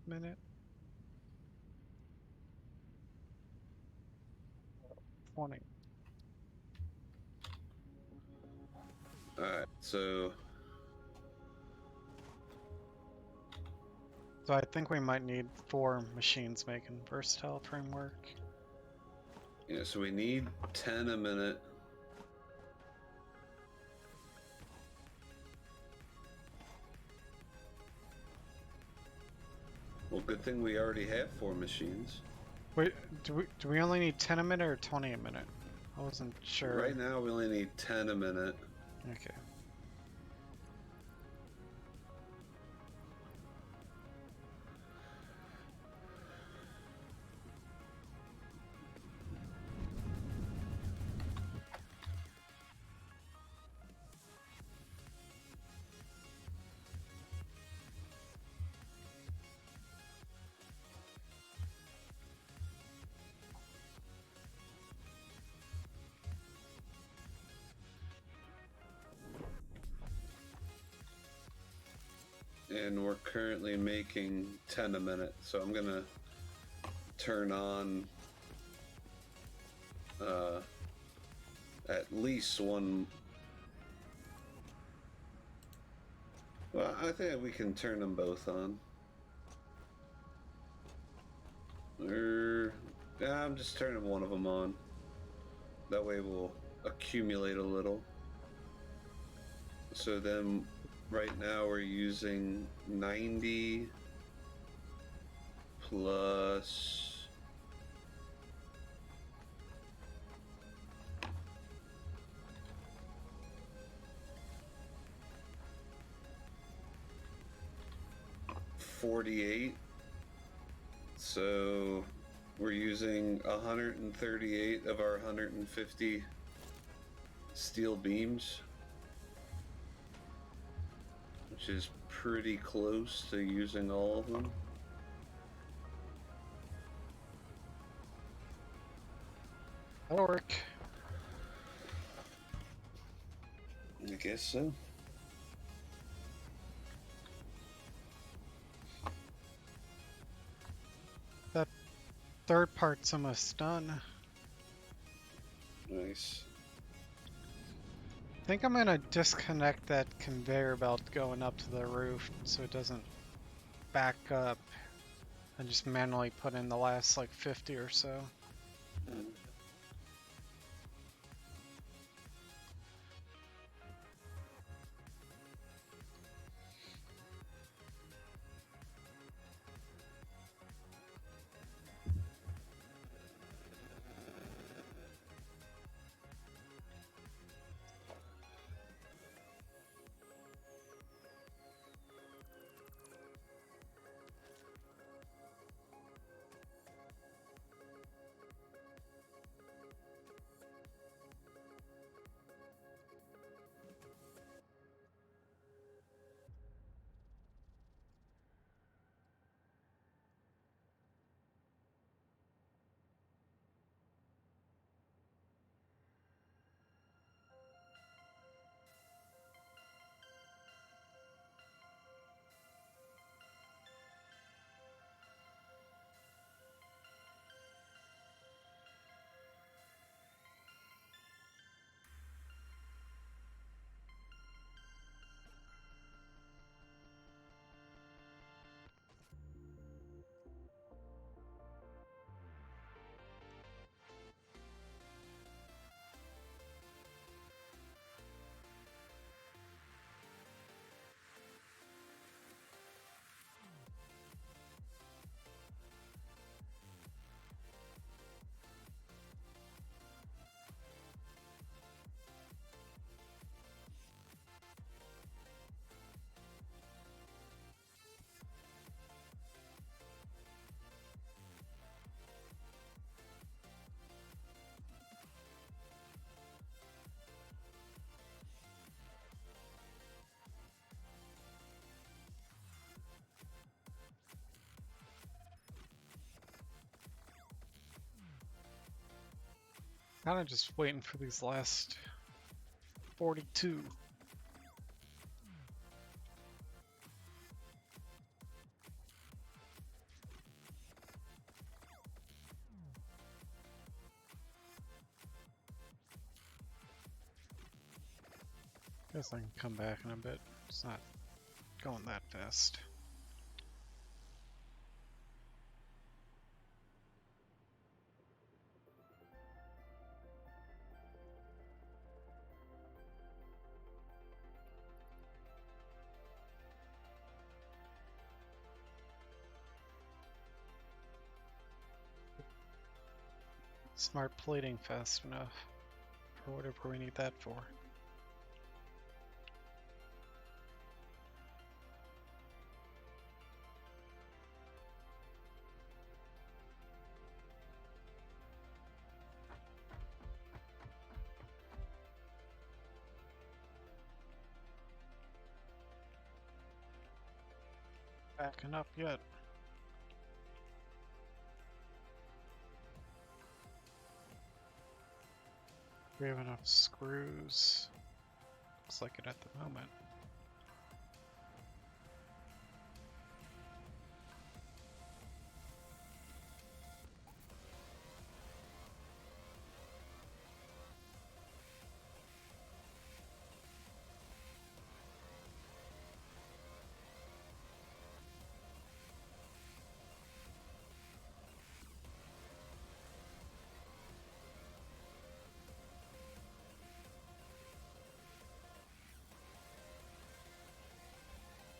minute. 20. Alright, so So I think we might need 4 machines making versatile framework. yeah, so we need 10 a minute. Well, good thing we already have 4 machines. Wait, do we only need 10 a minute or 20 a minute? I wasn't sure. Right now, we only need 10 a minute. Okay. and we're currently making 10 a minute. So I'm gonna turn on at least one. Well, I think we can turn them both on. Yeah, I'm just turning one of them on. That way we'll accumulate a little. So then right now we're using 90 plus $48. So we're using 138 of our 150 steel beams, which is pretty close to using all of them. That'll work. I guess so. That third part's almost done. Nice. I think I'm gonna disconnect that conveyor belt going up to the roof so it doesn't back up, and just manually put in the last like 50 or so. Kind of just waiting for these last 42. Guess I can come back in a bit. It's not going that fast. Smart plating fast enough for whatever we need that for. Backing up yet. We have enough screws. Looks like it at the moment.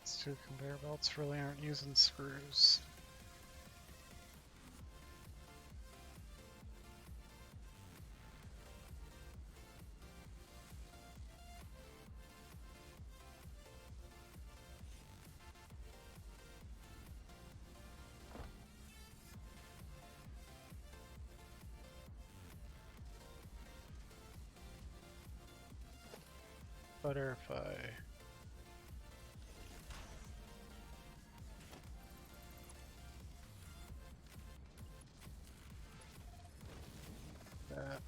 These two conveyor belts really aren't using screws. Better if I that.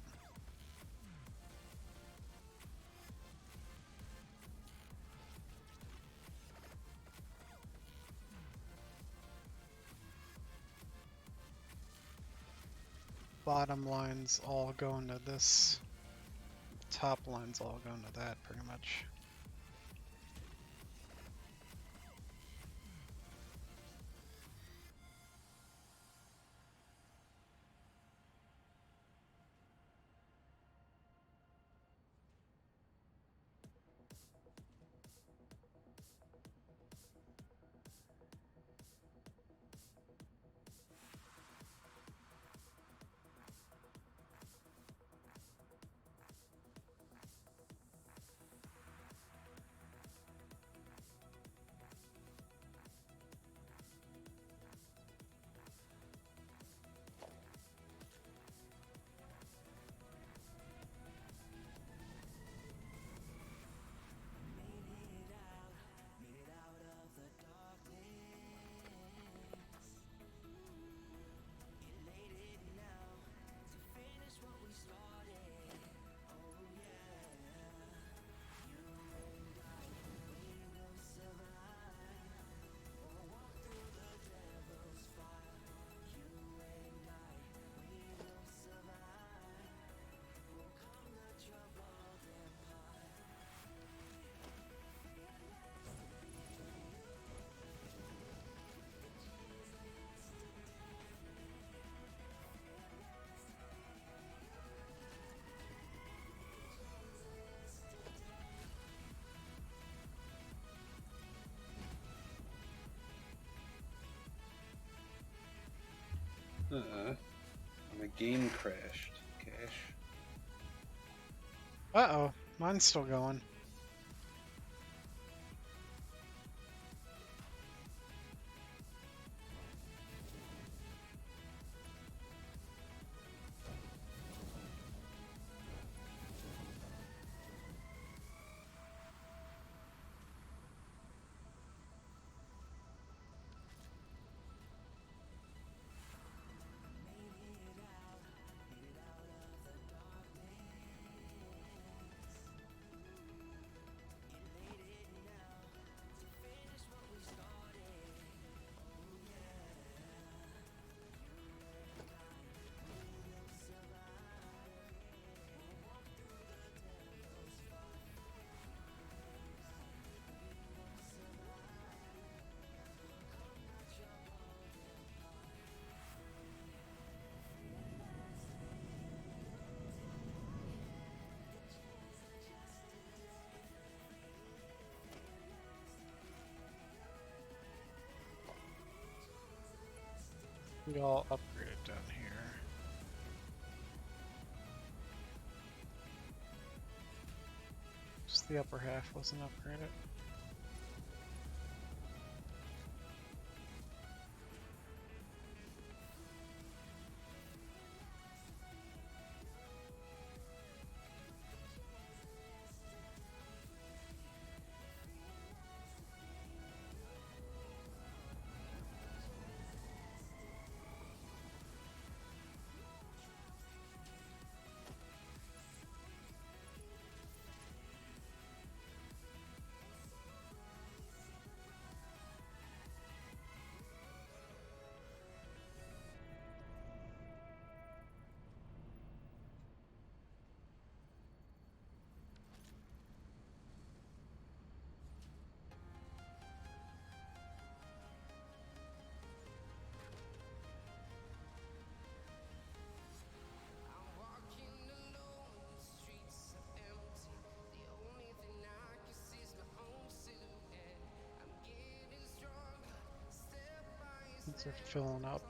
Bottom lines all go into this. Top lines all go into that pretty much. My game crashed. Cash. Uh-oh, mine's still going. We all upgraded down here. Just the upper half wasn't upgraded. They're filling up.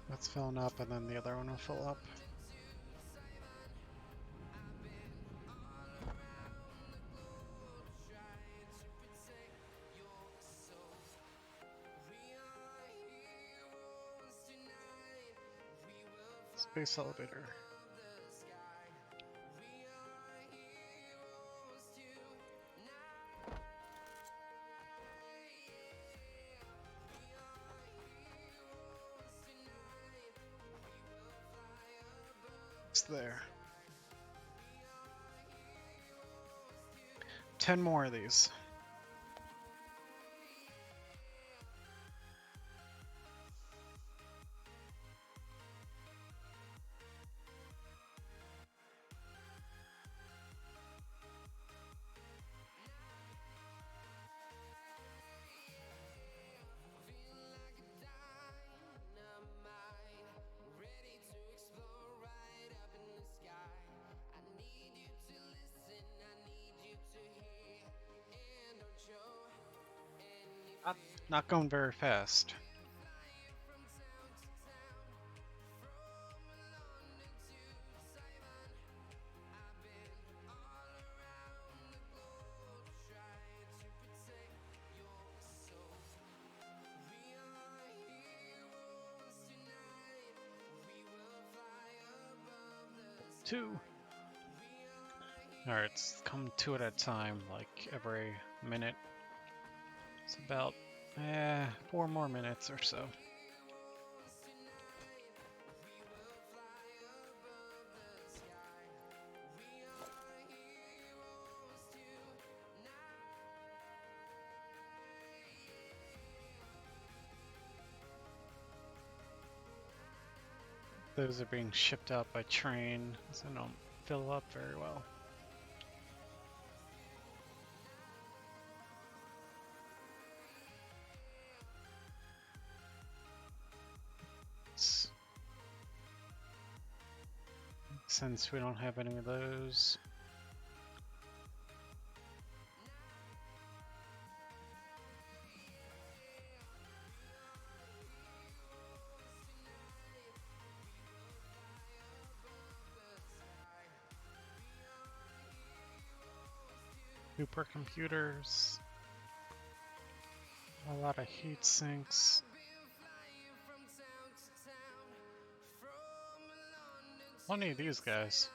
That's filling up, and then the other one will fill up. Space elevator. It's there. 10 more of these. Not going very fast. Two. Alright, it's come two at a time, like every minute. It's about 4 more minutes or so. Those are being shipped out by train, so they don't fill up very well. Since we don't have any of those. Supercomputers. A lot of heat sinks. Plenty of these guys.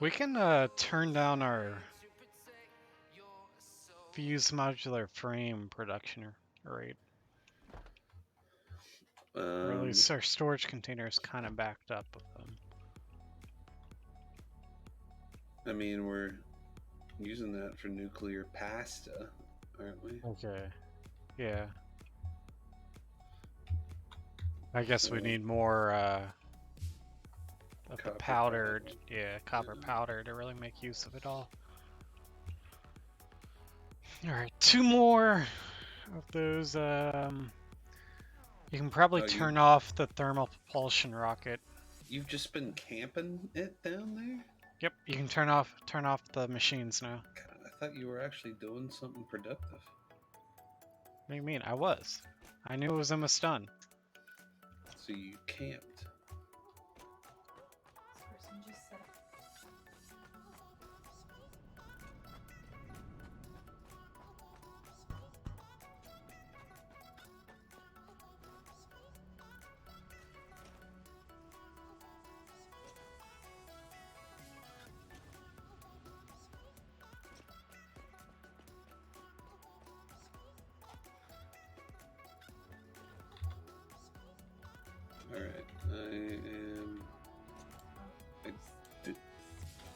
We can turn down our fuse modular frame production rate. Or at least our storage container is kind of backed up with them. I mean, we're using that for nuclear pasta, aren't we? Okay. Yeah. I guess we need more of the powdered, copper powder to really make use of it all. Alright, 2 more of those. You can probably turn off the thermal propulsion rocket. You've just been camping it down there? Yep, you can turn off the machines now. God, I thought you were actually doing something productive. What do you mean? I was. I knew it was almost done. So you camped. Alright,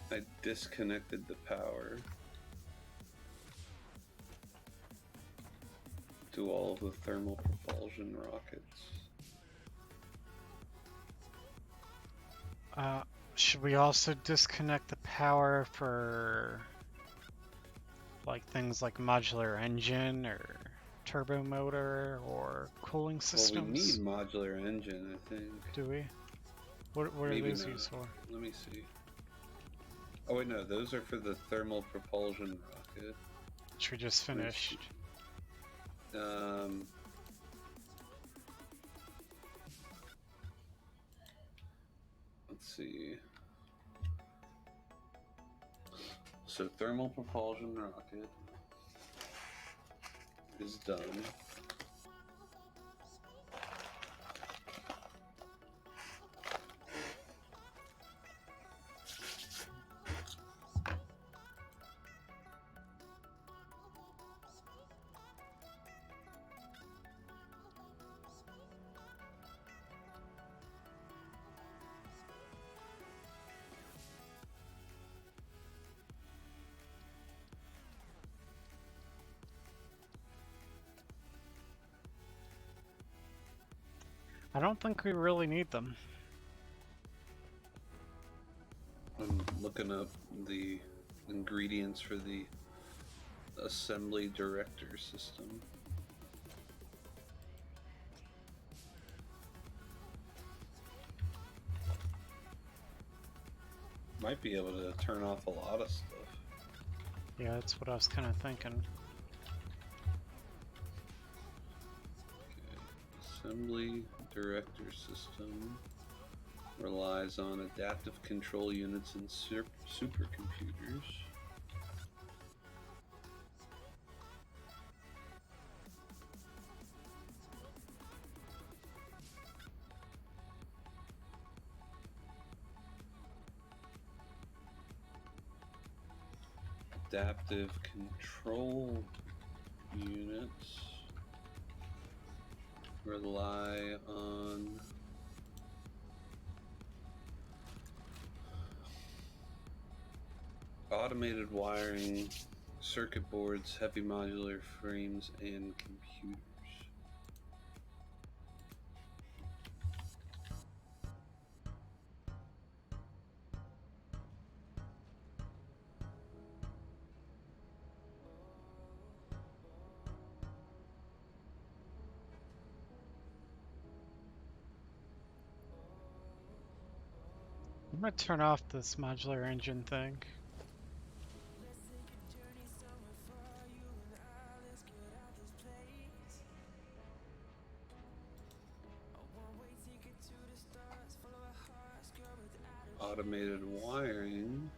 I disconnected the power to all of the thermal propulsion rockets. Should we also disconnect the power for like things like modular engine or turbo motor or cooling systems? Well, we need modular engine, I think. Do we? What are those used for? Let me see. Oh wait, no, those are for the thermal propulsion rocket. which we just finished. Let's see. So thermal propulsion rocket is done. I don't think we really need them. I'm looking up the ingredients for the assembly director system. Might be able to turn off a lot of stuff. Yeah, that's what I was kind of thinking. Okay. Assembly director system relies on adaptive control units and supercomputers. Adaptive control units rely on automated wiring, circuit boards, heavy modular frames, and computers. I'm gonna turn off this modular engine thing. Automated wiring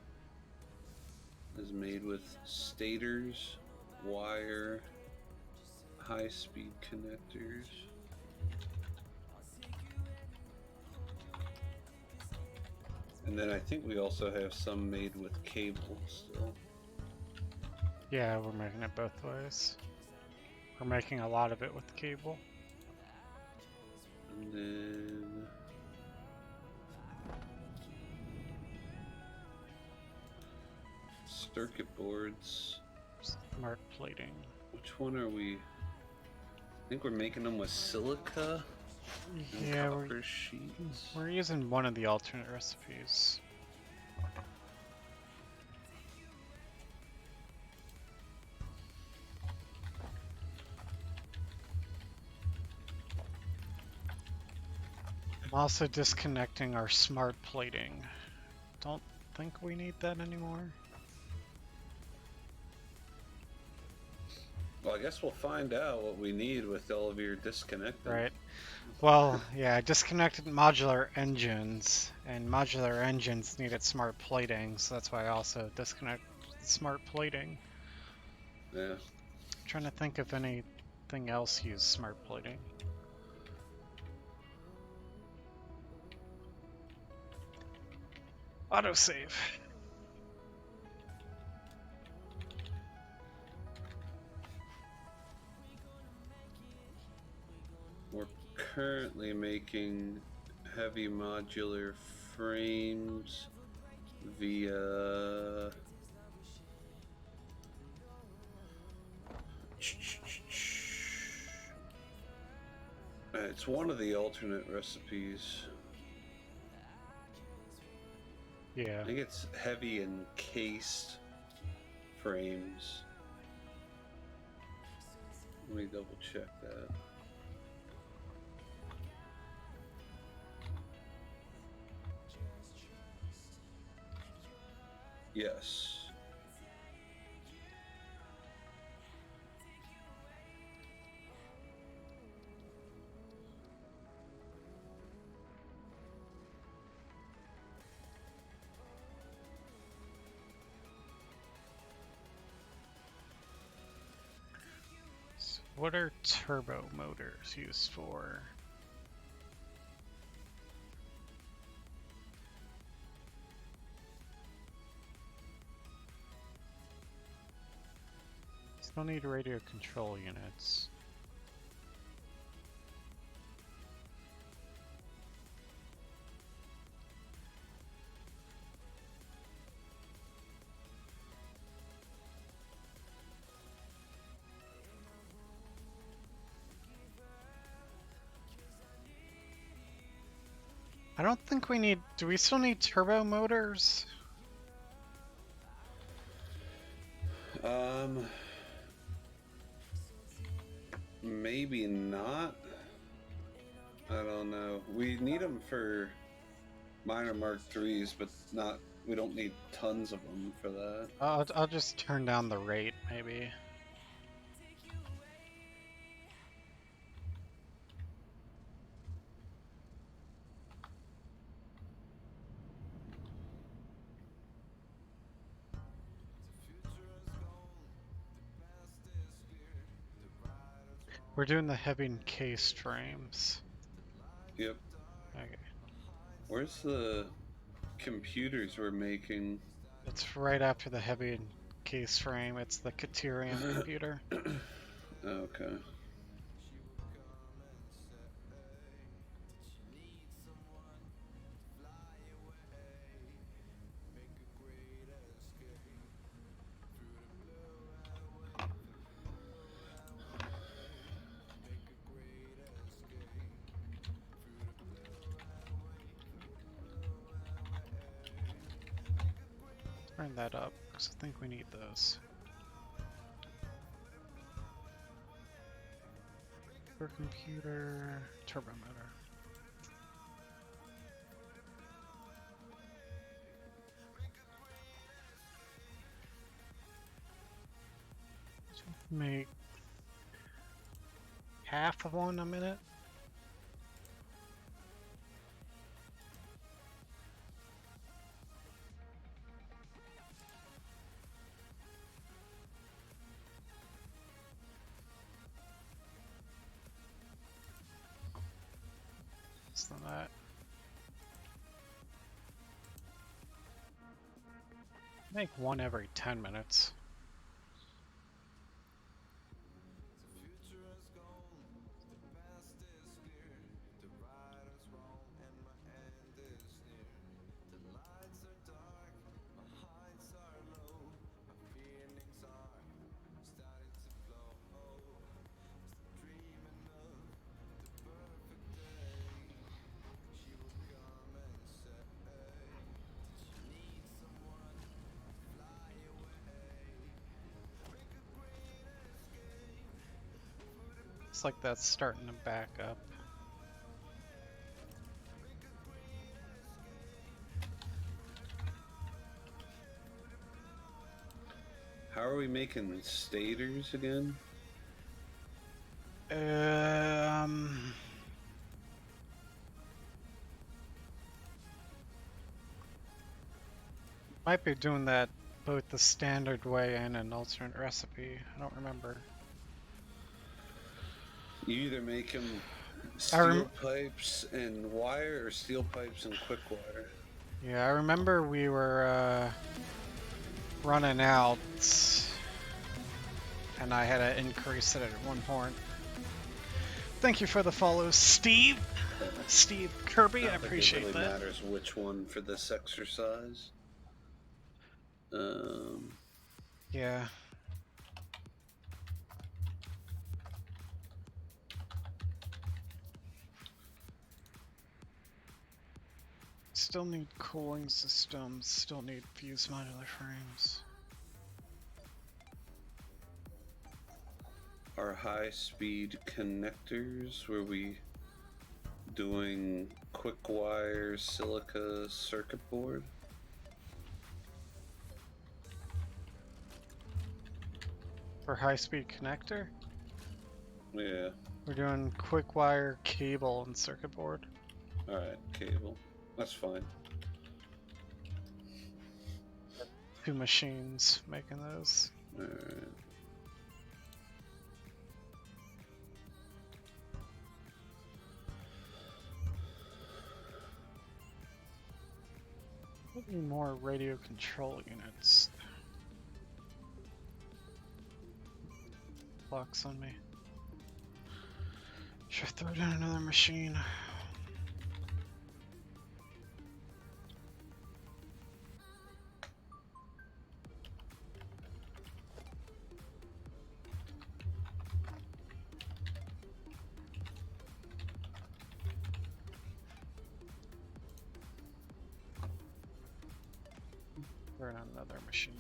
is made with stators, wire, high-speed connectors. And then I think we also have some made with cable still. Yeah, we're making it both ways. We're making a lot of it with cable. And then circuit boards. Smart plating. Which one are we? I think we're making them with silica and Yeah, copper sheets. we're using one of the alternate recipes. I'm also disconnecting our smart plating. Don't think we need that anymore. Well, I guess we'll find out what we need with all of your disconnecting. Right. Well, yeah, I disconnected modular engines, and modular engines needed smart plating, so that's why I also disconnected smart plating. Yeah. Trying to think if anything else used smart plating. Autosave. We're currently making heavy modular frames via it's one of the alternate recipes. Yeah. I think it's heavy encased frames. Let me double check that. Yes. So what are turbo motors used for? Still need radio control units. I don't think we need. Do we still need turbo motors? Maybe not. I don't know. We need them for minor Mark IIIs, but not. We don't need tons of them for that. I'll just turn down the rate, maybe. We're doing the heavy encased frames. Yep. Okay. Where's the computers we're making? It's right after the heavy encased frame. It's the Caterium computer. Okay. Turn that up, because I think we need those. For computer, turbo motor. Make half of one a minute. Less than that. Make one every 10 minutes. Looks like that's starting to back up. How are we making stators again? Might be doing that both the standard way and an alternate recipe. I don't remember. You either make them steel pipes and wire or steel pipes and quick wire. Yeah, I remember we were running out, and I had to increase it at one point. Thank you for the follow, Steve. Steve Kirby, I appreciate it really that. Matters which one for this exercise. Yeah. Still need cooling systems, still need fuse modular frames. Our high-speed connectors, were we doing quick wire silica circuit board? For high-speed connector? Yeah. We're doing quick wire, cable, and circuit board. Alright, cable. That's fine. 2 machines making those. Alright. Maybe more radio control units. Locks on me. Should I throw down another machine? Throw down another machine.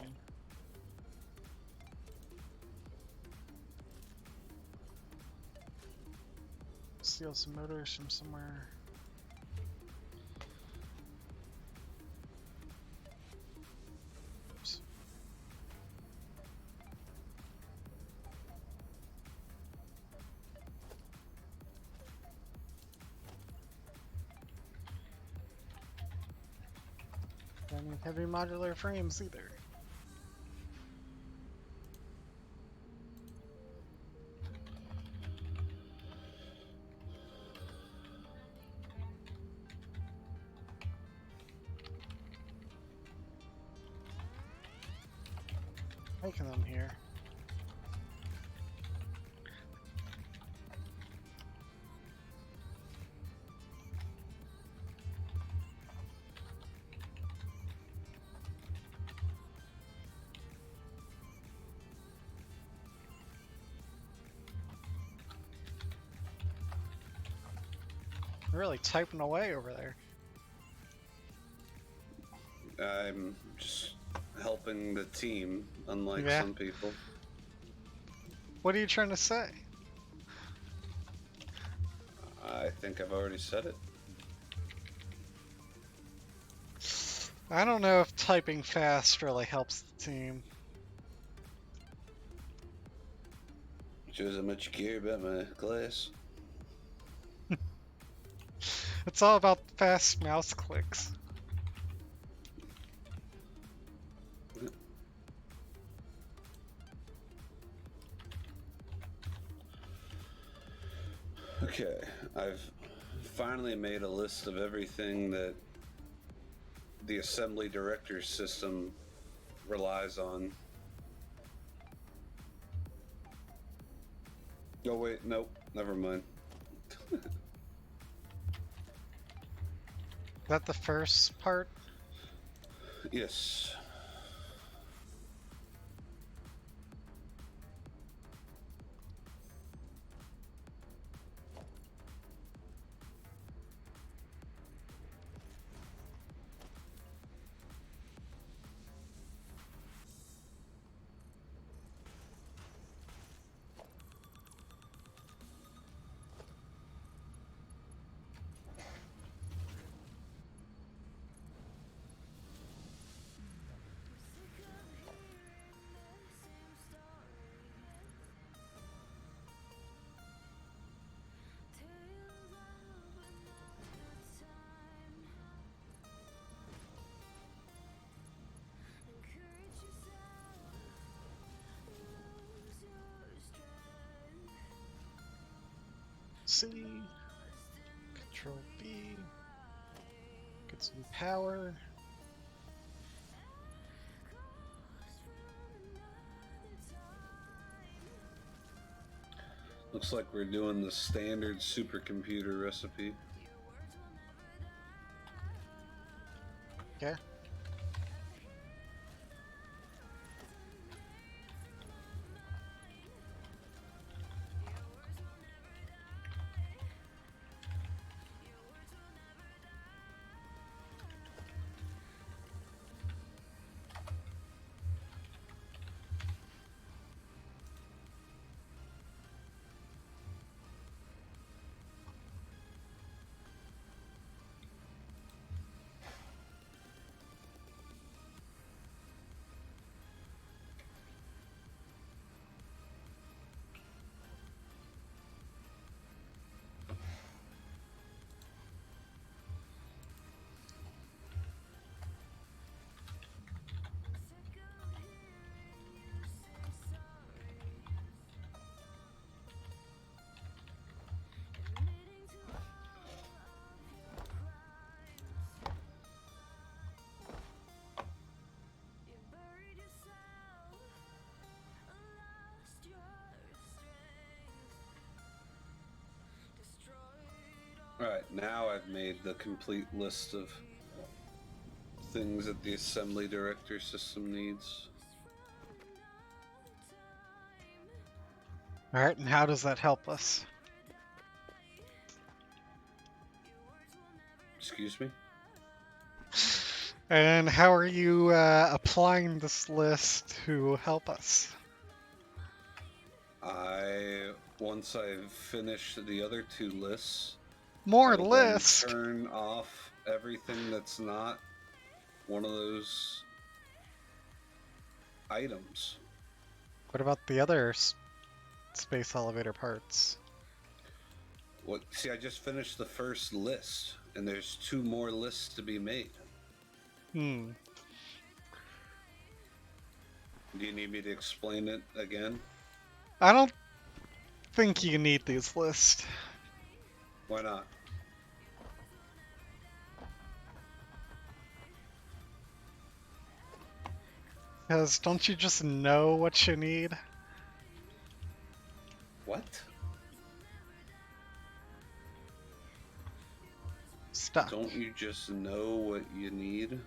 Steal some motors from somewhere. Oops. Don't need heavy modular frames either. Making them here. Really typing away over there. I'm just helping the team, unlike Yeah. some people. What are you trying to say? I think I've already said it. I don't know if typing fast really helps the team. Shows how much you care about my class. It's all about fast mouse clicks. Okay, I've finally made a list of everything that the assembly director system relies on. Oh wait, nope, never mind. Is that the first part? Yes. C, Control B, get some power. Looks like we're doing the standard supercomputer recipe. Okay. Alright, now I've made the complete list of things that the assembly director system needs. All right, and how does that help us? Excuse me? And how are you applying this list to help us? Once I've finished the other two lists, I More will then list. turn off everything that's not one of those items. What about the other space elevator parts? What? See, I just finished the first list, and there's two more lists to be made. Hmm. Do you need me to explain it again? I don't think you need these lists. Why not? Because don't you just know what you need? What? Stuck. Don't you just know what you need?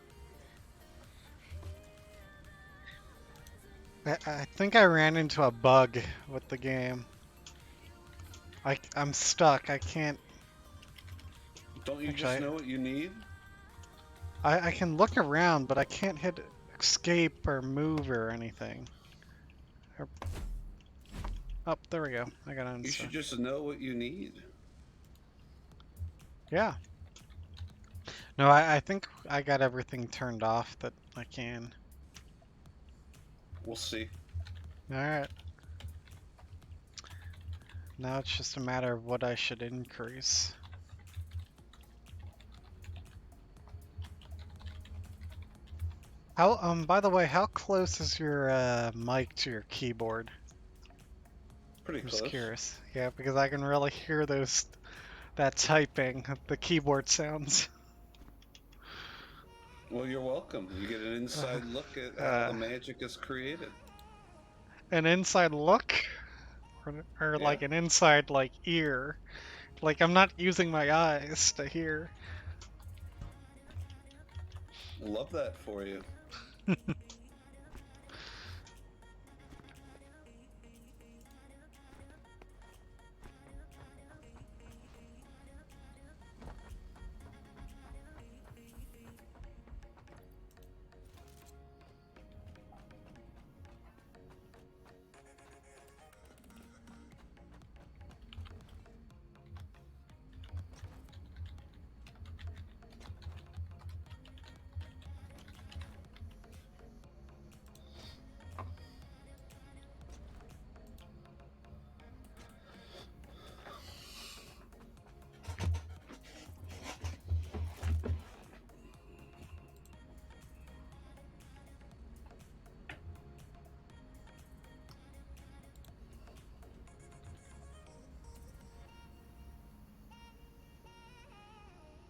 I think I ran into a bug with the game. I'm stuck. I can't. Don't you Actually, just know what you need? I can look around, but I can't hit escape or move or anything. Oh, there we go. I got You unstuck. should just know what you need. Yeah. No, I think I got everything turned off that I can. We'll see. Alright. Now it's just a matter of what I should increase. By the way, how close is your mic to your keyboard? Pretty I'm close. just curious. Yeah, because I can really hear that typing, the keyboard sounds. Well, you're welcome. You get an inside look at how the magic is created. An inside look? Or Yeah. like an inside like ear. Like I'm not using my eyes to hear. Love that for you.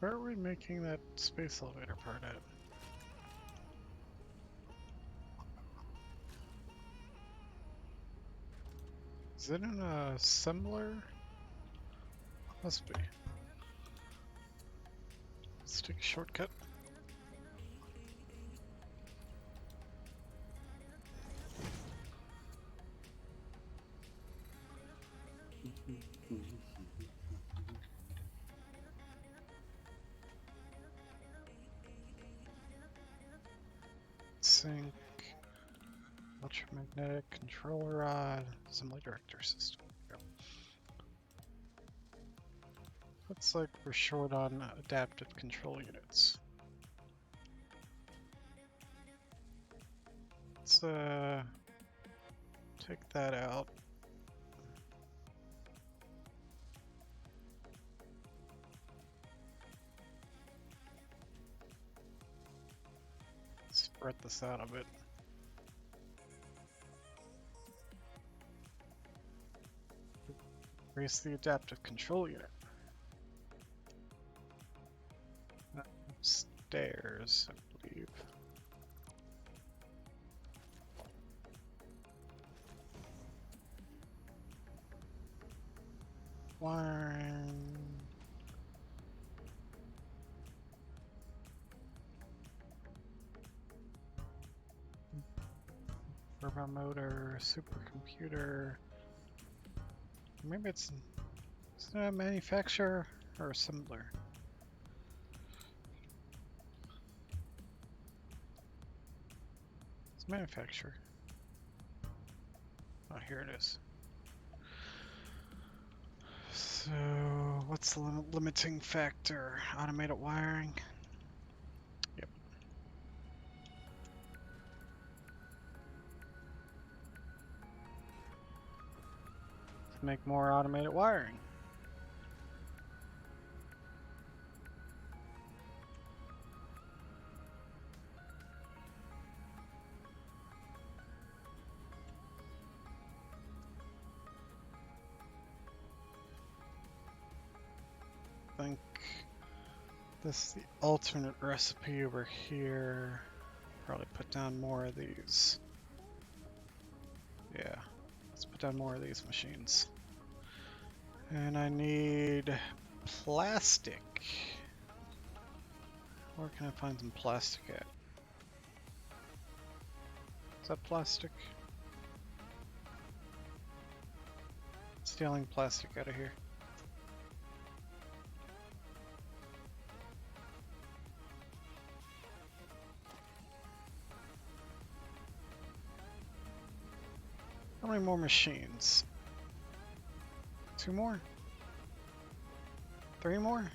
Where are we making that space elevator part at? Is it in a assembler? Must be. Let's take a shortcut. Sync, electromagnetic controller rod, assembly director system. Yep. Looks like we're short on adaptive control units. Let's take that out. Spread this out a bit. Raise the adaptive control unit. Upstairs, I believe. Wiring. Turbo motor, supercomputer. Maybe it's a manufacturer or assembler. It's a manufacturer. Oh, here it is. So, what's the limiting factor? Automated wiring? Yep. Let's make more automated wiring. I think this is the alternate recipe over here. Probably put down more of these. Yeah, let's put down more of these machines. And I need plastic. Where can I find some plastic at? Is that plastic? Stealing plastic out of here. How many more machines? 2 more? 3 more?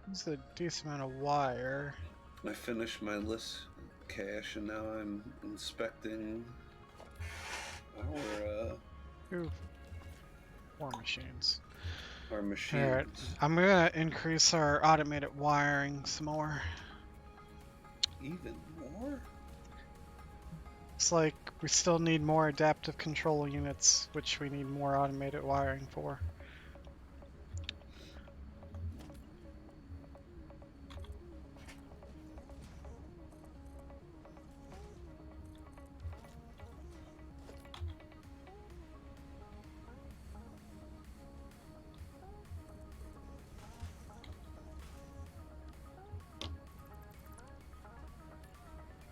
This is a decent amount of wire. I finished my list cache and now I'm inspecting Ooh, 4 machines. our machines. Alright, I'm gonna increase our automated wiring some more. Even more? It's like we still need more adaptive control units, which we need more automated wiring for.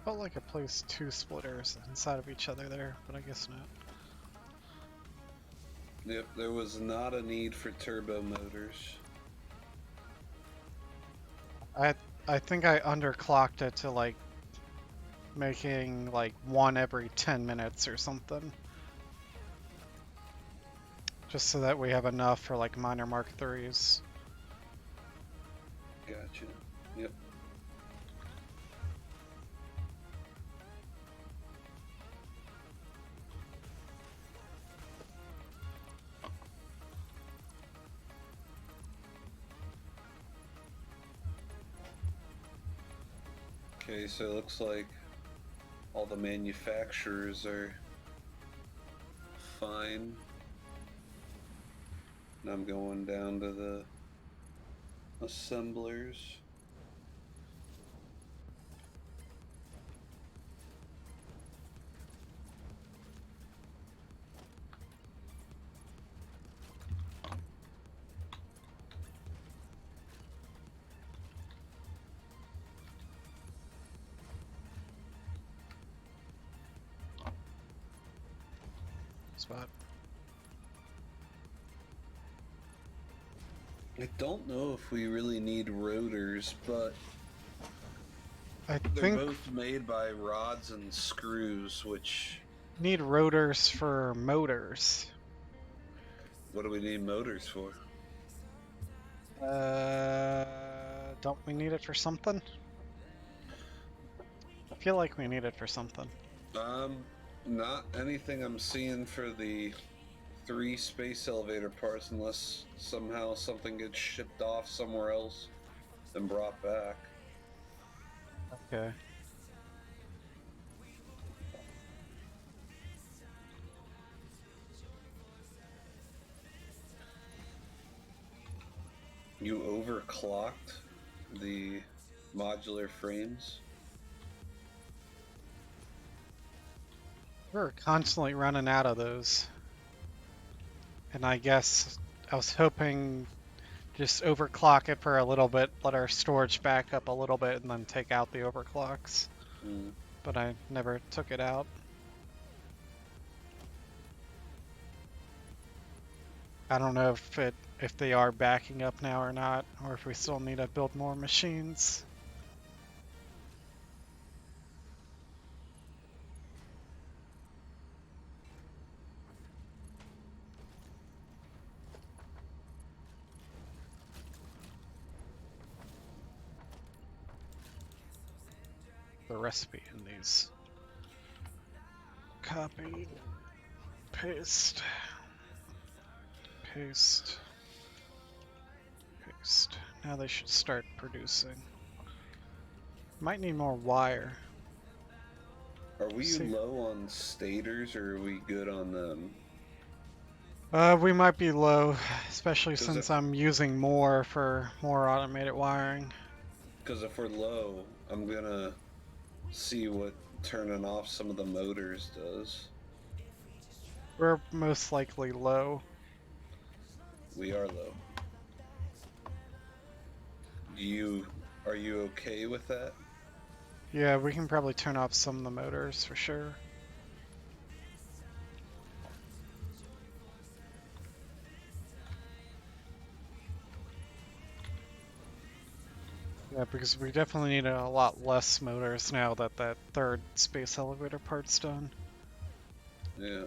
Felt like I placed 2 splitters inside of each other there, but I guess not. Yep, there was not a need for turbo motors. I think I underclocked it to like making like 1 every 10 minutes or something. Just so that we have enough for like minor Mark IIIs. Gotcha. Yep. Okay, so it looks like all the manufacturers are fine. And I'm going down to the assemblers. Spot. I don't know if we really need rotors, but I they're think both made by rods and screws, which... need rotors for motors. What do we need motors for? Don't we need it for something? I feel like we need it for something. Not anything I'm seeing for the 3 space elevator parts unless somehow something gets shipped off somewhere else and brought back. Okay. You overclocked the modular frames. We're constantly running out of those. And I guess I was hoping just overclock it for a little bit, let our storage back up a little bit, and then take out the overclocks. Mm. But I never took it out. I don't know if they are backing up now or not, or if we still need to build more machines. The recipe in these. Copy, paste, paste, paste. Now they should start producing. Might need more wire. Are we See. low on stators, or are we good on them? We might be low, especially 'Cause since if I'm using more for more automated wiring. because if we're low, I'm gonna see what turning off some of the motors does. We're most likely low. We are low. Are you okay with that? Yeah, we can probably turn off some of the motors for sure. Yeah, because we definitely need a lot less motors now that that third space elevator part's done. Yeah.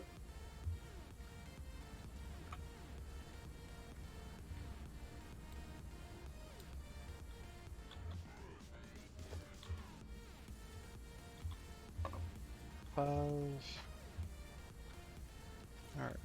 Five. Alright.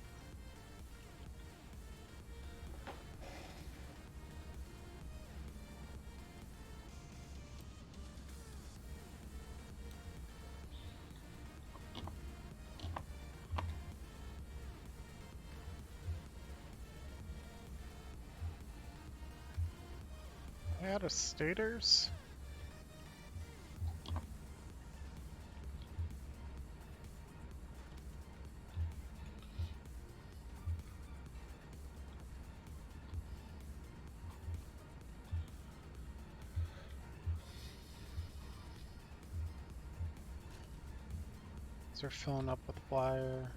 Out of stators? They're filling up with wire.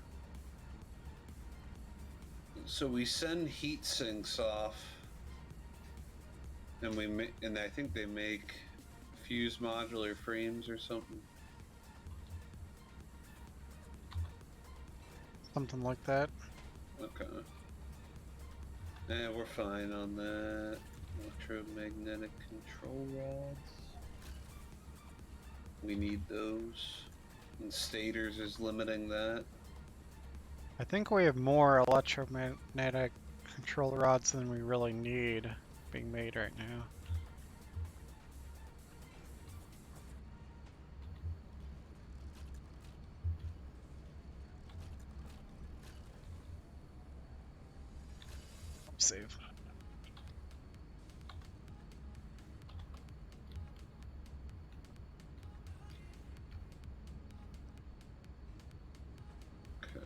So we send heat sinks off, and and I think they make fuse modular frames or something. Something like that. Okay. Yeah, we're fine on that. Electromagnetic control rods. We need those. And stators is limiting that. I think we have more electromagnetic control rods than we really need being made right now. Save. Okay.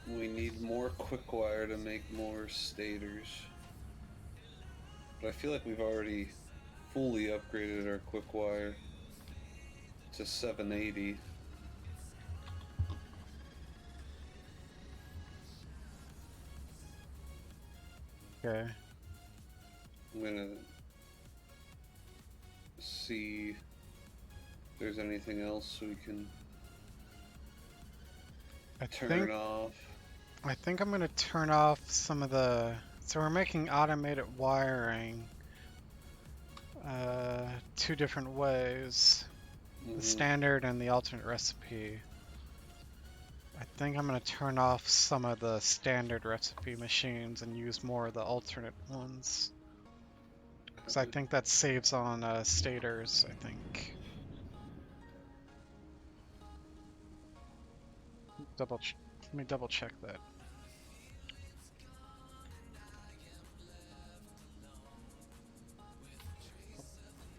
We need more quick wire to make more stators. But I feel like we've already fully upgraded our quick wire to 780. Okay. I'm gonna see if there's anything else we can I turn think off. I think I'm gonna turn off some of the. So we're making automated wiring two different ways: the Mhm. standard and the alternate recipe. I think I'm gonna turn off some of the standard recipe machines and use more of the alternate ones. Because I think that saves on stators, I think. Let me double check that.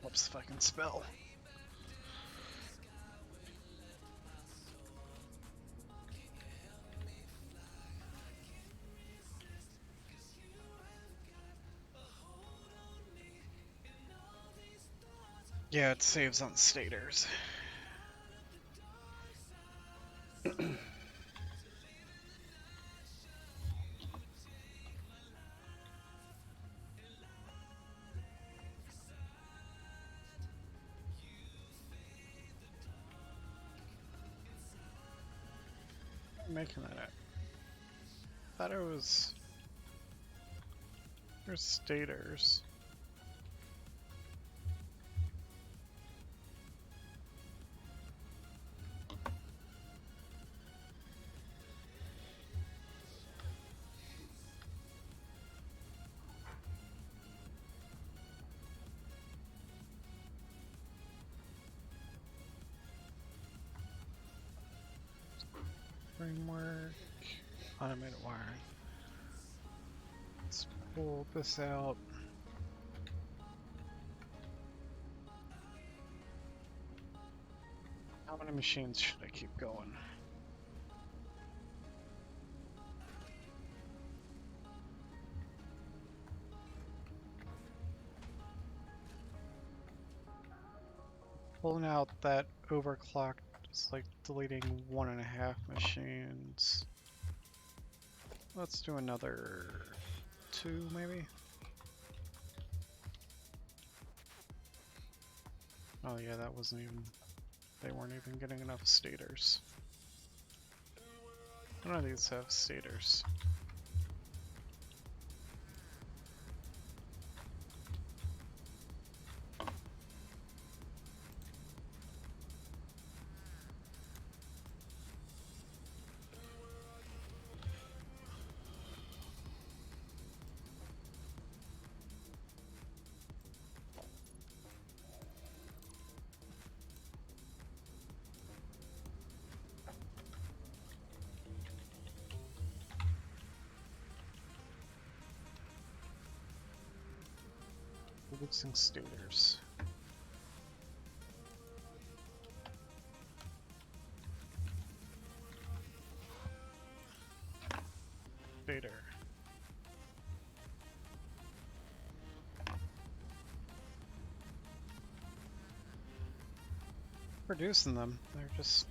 Oops, if I can spell. Yeah, it saves on stators. I'm making that up. Thought it was. There's stators. Framework. Automated wiring. Let's pull this out. How many machines should I keep going? Pulling out that overclocked is like deleting 1.5 machines. Let's do another 2 maybe? Oh yeah, that wasn't even, they weren't even getting enough stators. None of these have stators. Releasing stators. Stator. Producing them. They're just.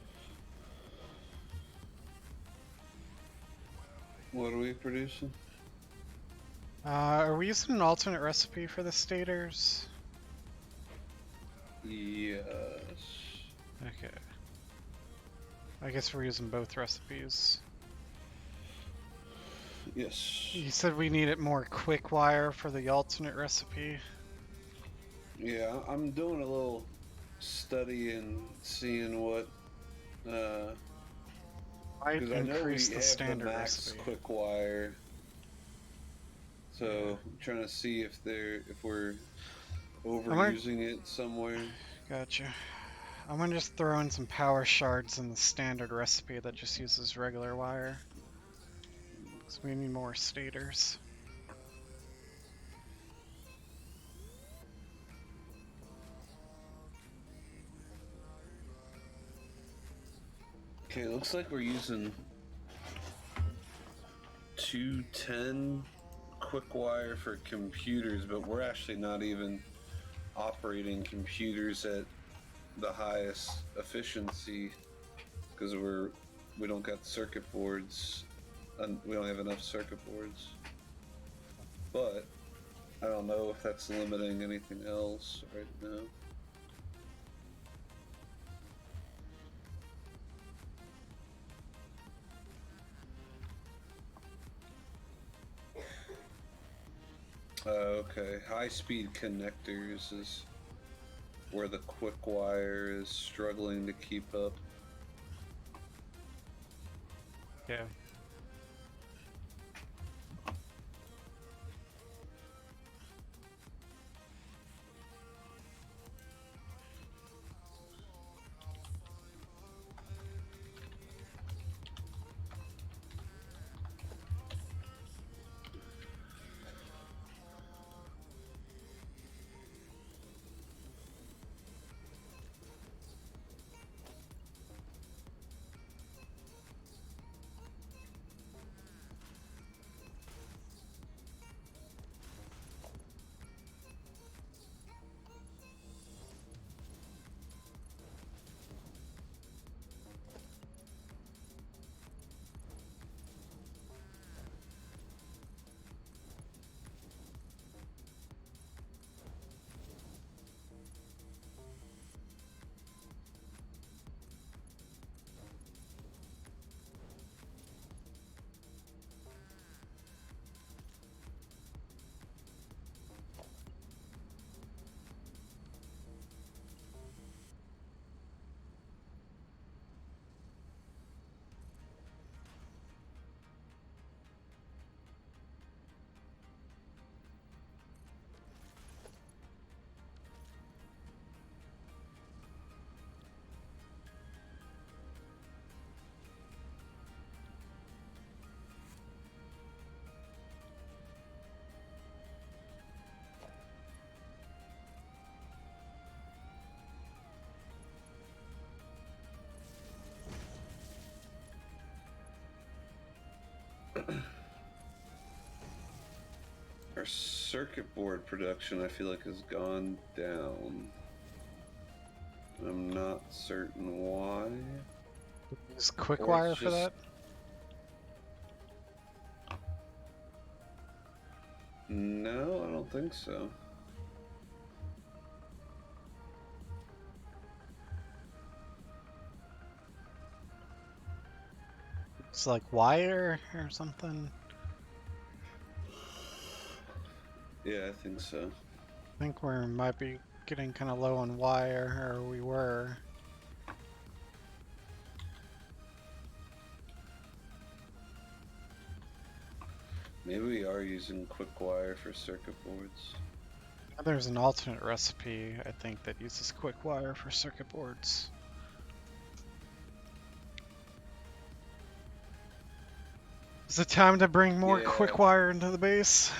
What are we producing? Are we using an alternate recipe for the stators? Yes. Okay. I guess we're using both recipes. Yes. You said we needed more quick wire for the alternate recipe. Yeah, I'm doing a little study and seeing what. Might Because I know we increase the have the standard max recipe. quick wire. So Yeah. I'm trying to see if we're overusing it somewhere. Gotcha. I'm gonna just throw in some power shards in the standard recipe that just uses regular wire. Because we need more stators. Okay, looks like we're using 210 quick wire for computers, but we're actually not even operating computers at the highest efficiency because we don't got circuit boards, and we don't have enough circuit boards. But I don't know if that's limiting anything else right now. Okay. High-speed connectors is where the quick wire is struggling to keep up. Yeah. Our circuit board production, I feel like, has gone down. I'm not certain why. Use quick Or it's wire for just- that? No, I don't think so. It's like wire or something. Yeah, I think so. I think we might be getting kind of low on wire, or we were. Maybe we are using quick wire for circuit boards. There's an alternate recipe, I think, that uses quick wire for circuit boards. Is it time to bring more Yeah. quick wire into the base?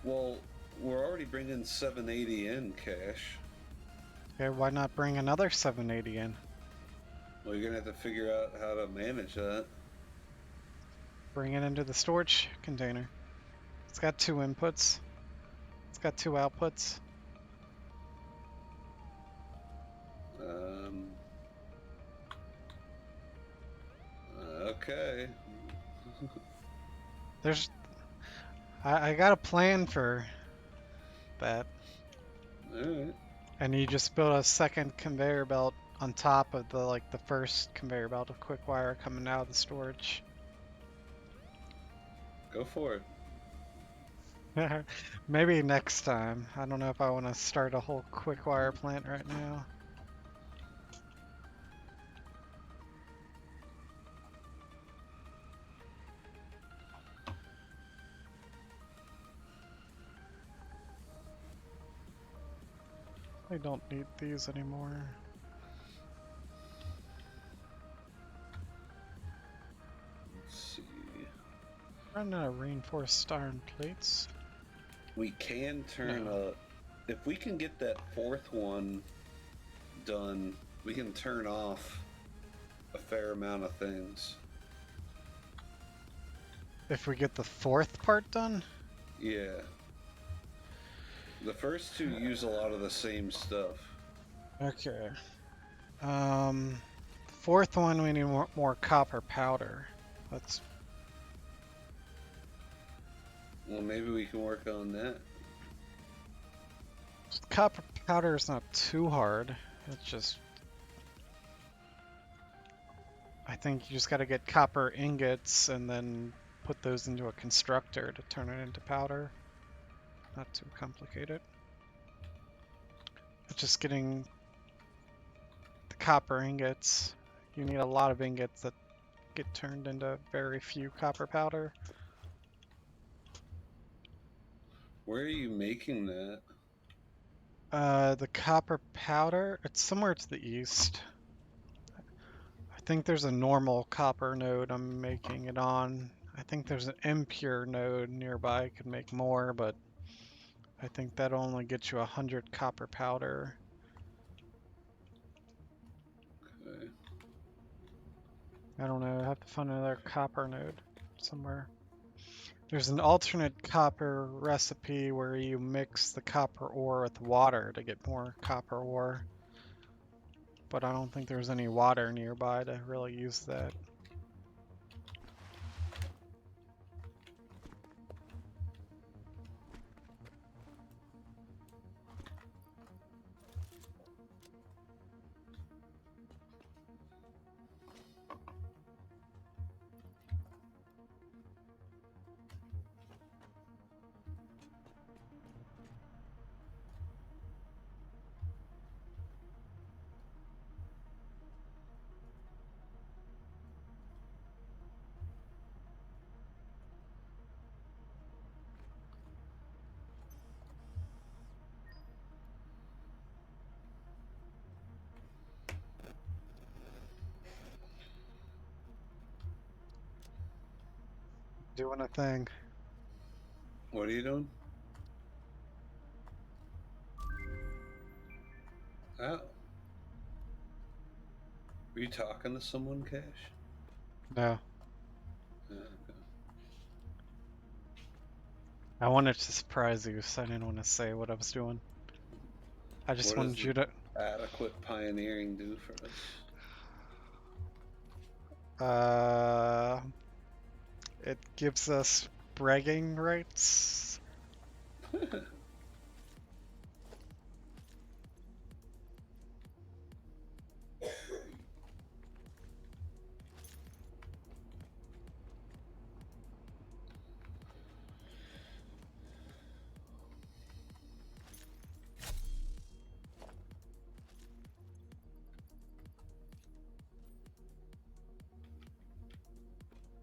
Well, we're already bringing 780 in, Cash. Okay, why not bring another 780 in? Well, you're gonna have to figure out how to manage that. Bring it into the storage container. It's got 2 inputs. It's got 2 outputs. Um, okay. There's... I got a plan for that. Alright. And you just build a second conveyor belt on top of the first conveyor belt of quick wire coming out of the storage. Go for it. Maybe next time. I don't know if I want to start a whole quick wire plant right now. I don't need these anymore. Let's see. Running out of reinforced iron plates. We can turn No. if we can get that fourth one done, we can turn off a fair amount of things. If we get the 4th part done? Yeah. The first 2 use a lot of the same stuff. Okay. 4th one we need more copper powder. That's... Well, maybe we can work on that. Copper powder is not too hard. It's just... I think you just gotta get copper ingots and then put those into a constructor to turn it into powder. not too complicated. But just getting the copper ingots. You need a lot of ingots that get turned into very few copper powder. Where are you making that? The copper powder, it's somewhere to the east. I think there's a normal copper node I'm making it on. I think there's an impure node nearby, could make more, but I think that'll only get you 100 copper powder. Okay. I don't know, I have to find another copper node somewhere. There's an alternate copper recipe where you mix the copper ore with water to get more copper ore. But I don't think there's any water nearby to really use that. Doing a thing. What are you doing? Oh. Were you talking to someone, Cash? No. Okay. I wanted to surprise you, so I didn't want to say what I was doing. I just What does wanted you to... adequate pioneering do for It gives us bragging rights. us?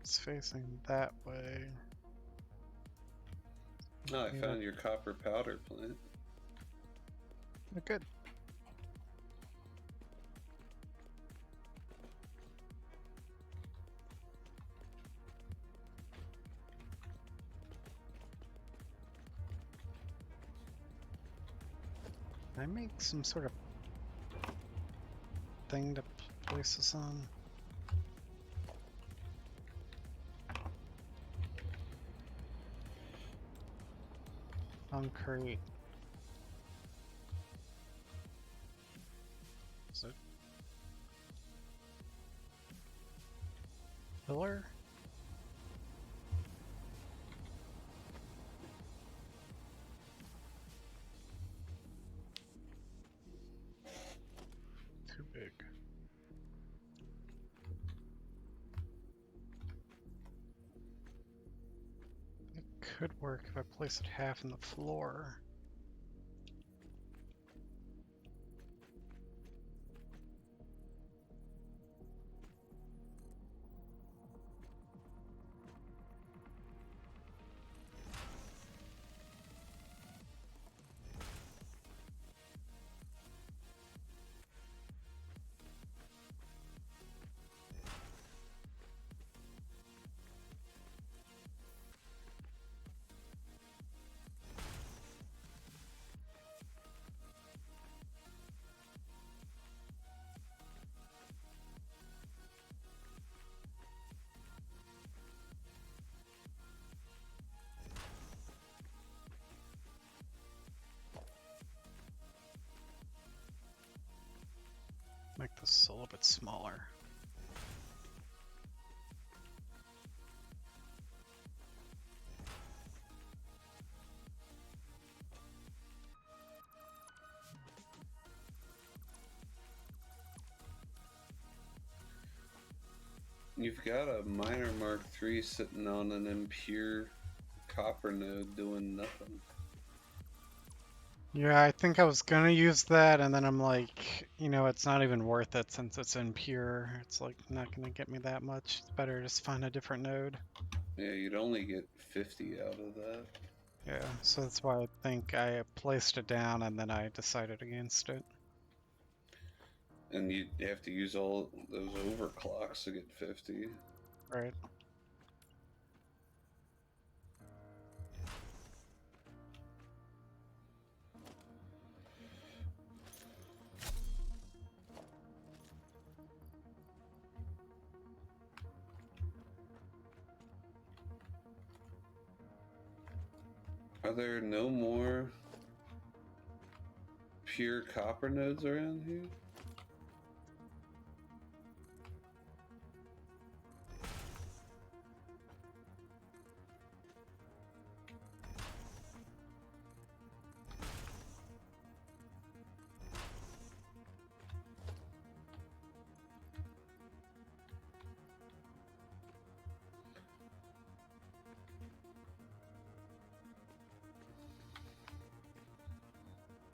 It's facing that way. Oh, I found your copper powder plant. Oh, good. Can I make some sort of thing to place this on? Concrete. Is it pillar? Too big. It could work if I place it half in the floor. Make this a little bit smaller. You've got a miner Mark III sitting on an impure copper node doing nothing. Yeah, I think I was gonna use that, and then I'm like, you know, it's not even worth it since it's impure. It's like not gonna get me that much. It's better to just find a different node. Yeah, you'd only get 50 out of that. Yeah, so that's why I think I placed it down and then I decided against it. And you'd have to use all those overclocks to get 50. Right. Are there no more pure copper nodes around here?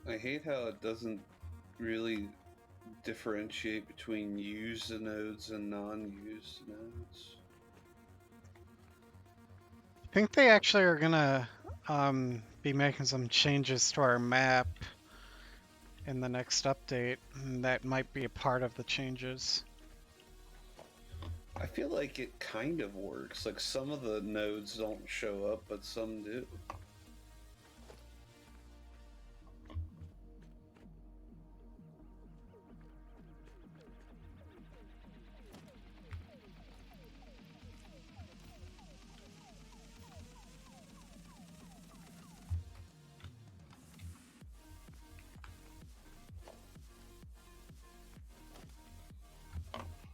I hate how it doesn't really differentiate between used nodes and non-used nodes. I think they actually are gonna be making some changes to our map in the next update, and that might be a part of the changes. I feel like it kind of works. Like some of the nodes don't show up, but some do.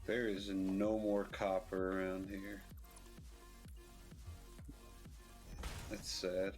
There is no more copper around here. That's sad.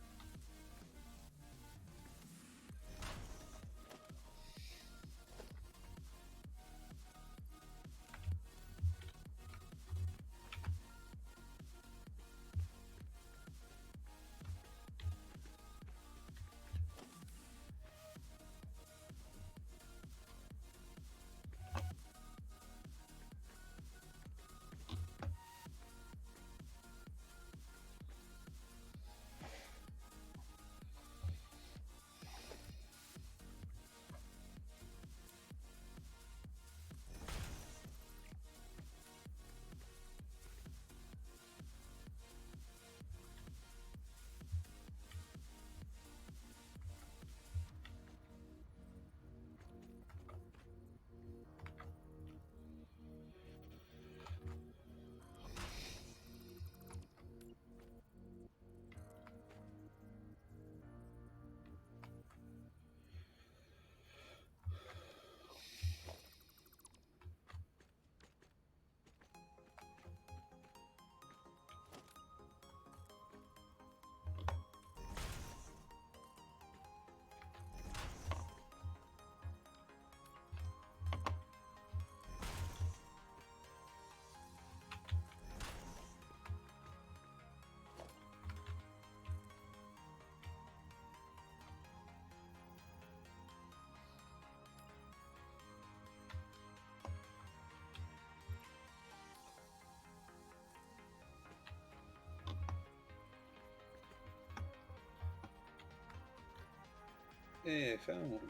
Hey, I found one.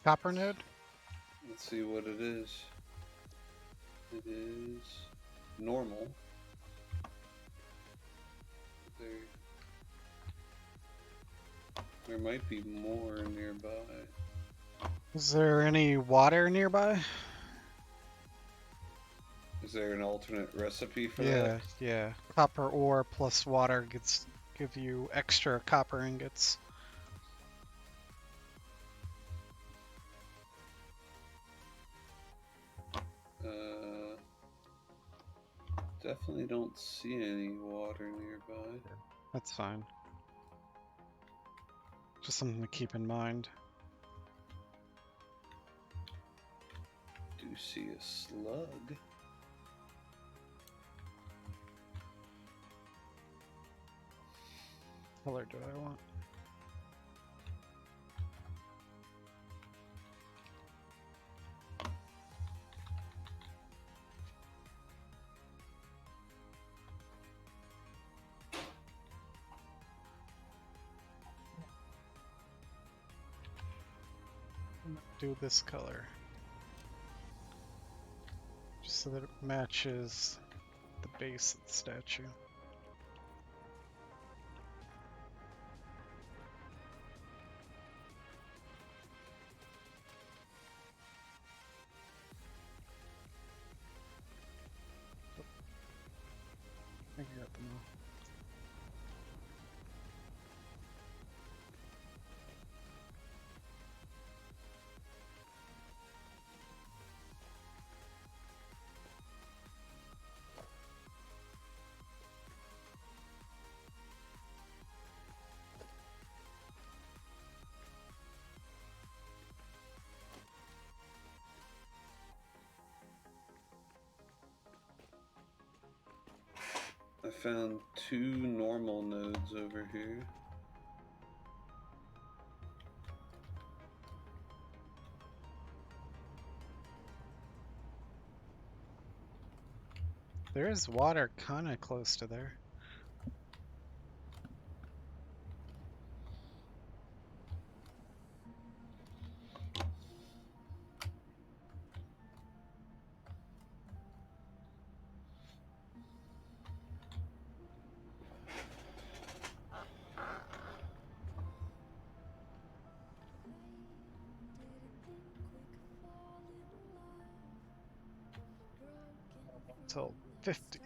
Copper node? Let's see what it is. It is normal. There might be more nearby. Is there any water nearby? Is there an alternate recipe for Yeah, that? yeah. Copper ore plus water give you extra copper ingots. Definitely don't see any water nearby. That's fine. Just something to keep in mind. Do see a slug. color do I want? Do this color. Just so that it matches the base of the statue. I think I got them all. I found 2 normal nodes over here. There is water kind of close to there. Till 50.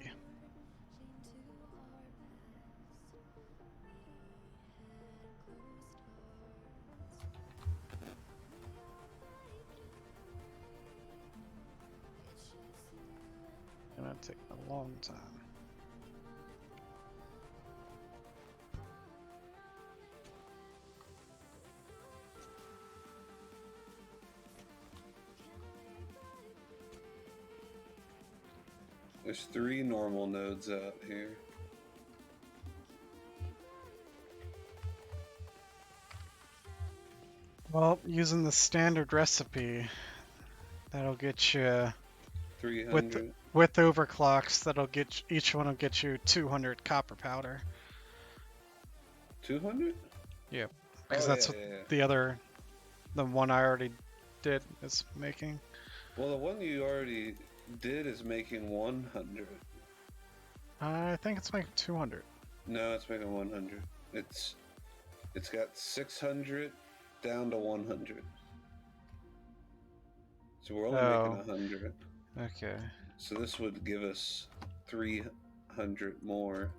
Gonna take a long time. There's 3 normal nodes out here. Well, using the standard recipe, that'll get you 300. with overclocks. That'll get each one will get you 200 copper powder. 200? Yep, because Oh, that's yeah, what yeah. the one I already did is making. Well, the one you already did is making 100. I think it's making 200. No, it's making 100. It's got 600 down to 100. So we're only making 100. Okay. So this would give us 300 more.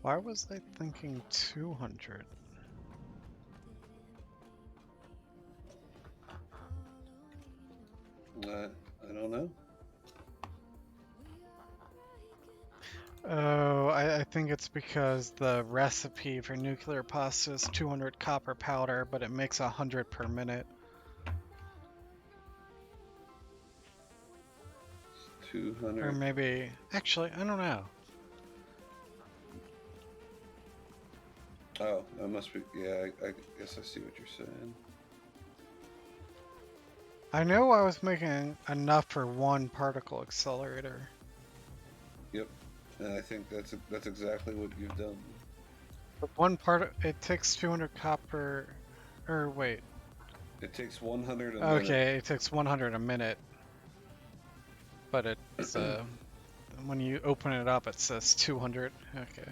Why was I thinking 200? I don't know. Oh, I think it's because the recipe for nuclear pasta is 200 copper powder, but it makes 100 per minute. 200. Or maybe, actually, I don't know. Oh, that must be. Yeah, I guess I see what you're saying. I know I was making enough for one particle accelerator. Yep, and I think that's exactly what you've done. But one part, it takes 200 copper, or wait. It takes 100 a minute. Okay, it takes 100 a minute. But it's, when you open it up, it says 200. Okay.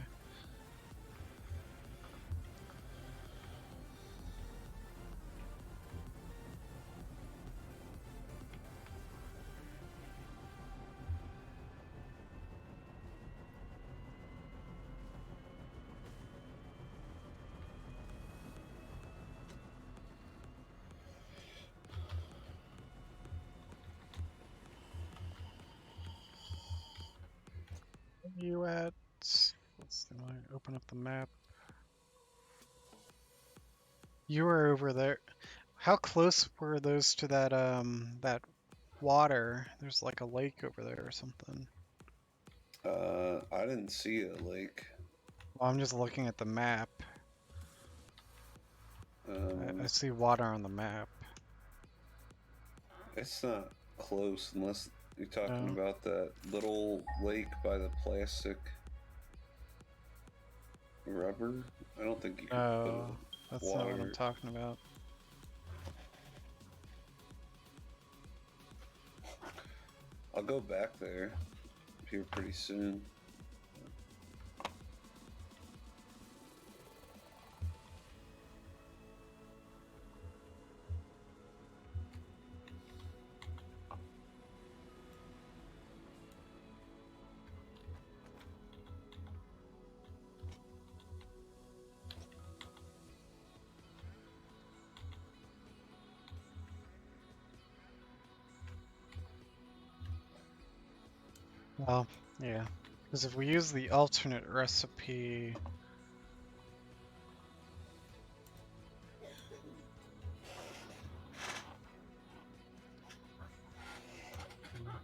Where are you at? Let's see, when I open up the map. You were over there. How close were those to that that water? There's like a lake over there or something. I didn't see a lake. Well, I'm just looking at the map. I Um, see water on the map. it's not close unless you're talking No, about that little lake by the plastic rubber. I don't think you could put no, a that's not what I'm water. talking about. I'll go back there here pretty soon. Well, yeah, because if we use the alternate recipe,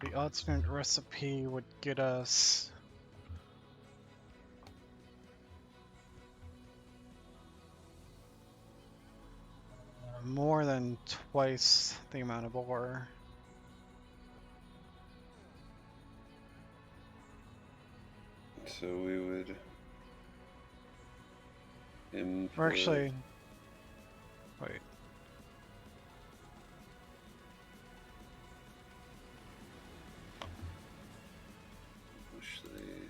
the alternate recipe would get us more than twice the amount of ore. So we would input. Or actually, wait. Which they.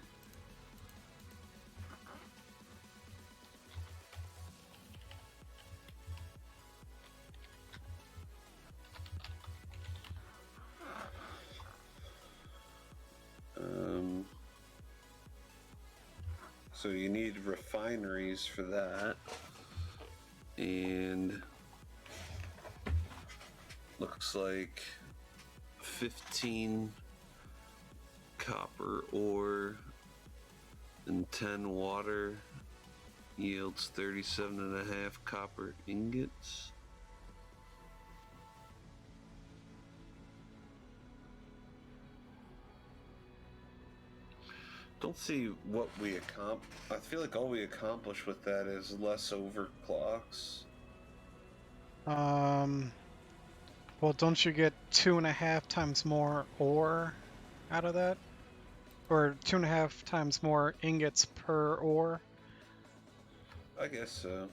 So you need refineries for that, and looks like 15 copper ore and 10 water yields 37.5 copper ingots. Don't see what we accomplish. I feel like all we accomplish with that is less overclocks. Well, don't you get 2.5 times more ore out of that? Or 2.5 times more ingots per ore? I guess so.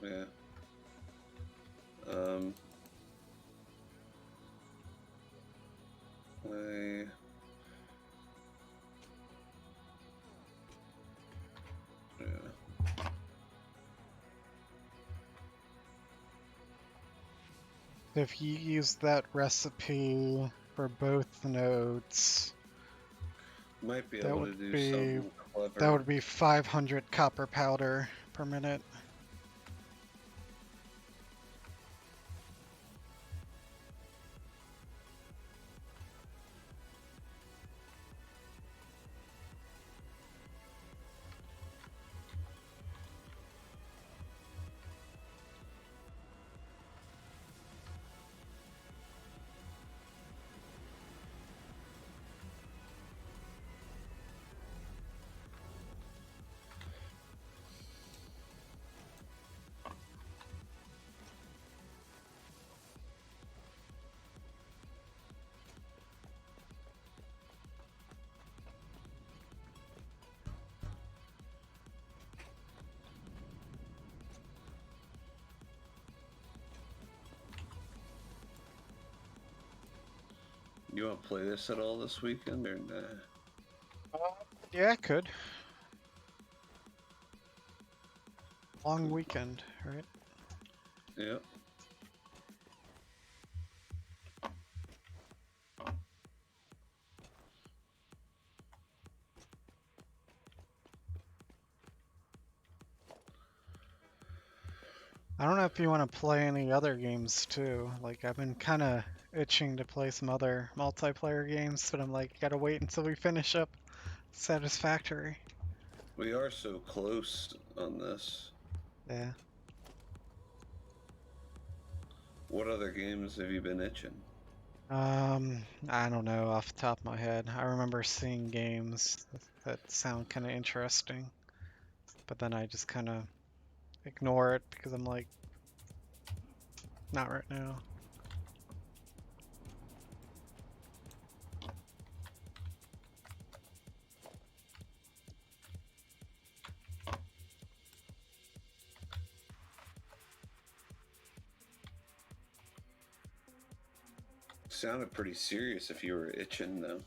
Yeah. Um. I. Yeah. If you use that recipe for both nodes, Might be that able would to do be something clever. that would be 500 copper powder per minute. You want to play this at all this weekend or nah? Yeah, I could. Long weekend, right? Yep. I don't know if you want to play any other games too. Like, I've been kind of itching to play some other multiplayer games, but I'm like, gotta wait until we finish up Satisfactory. We are so close on this. Yeah. What other games have you been itching? I don't know off the top of my head. I remember seeing games that sound kind of interesting, but then I just kind of ignore it because I'm like, not right now. Sounded pretty serious if you were itching, though.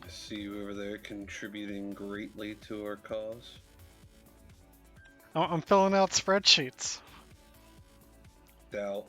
I see you over there contributing greatly to our cause. I'm filling out spreadsheets. Doubt.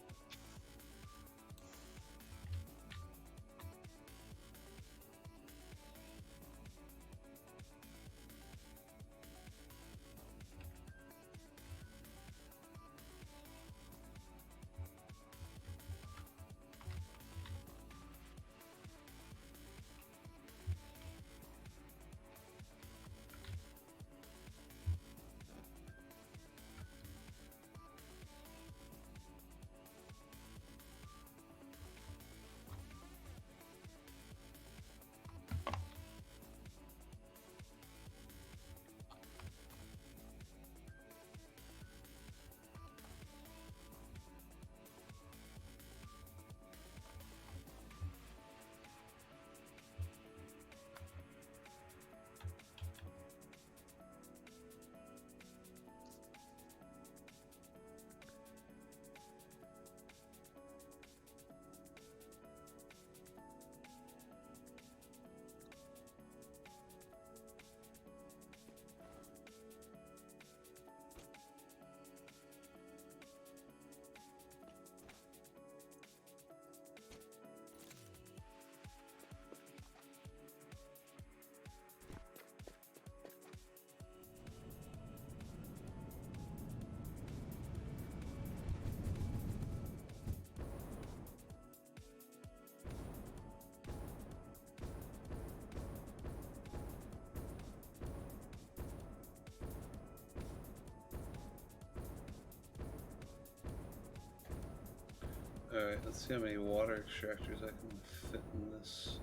Alright, let's see how many water extractors I can fit in this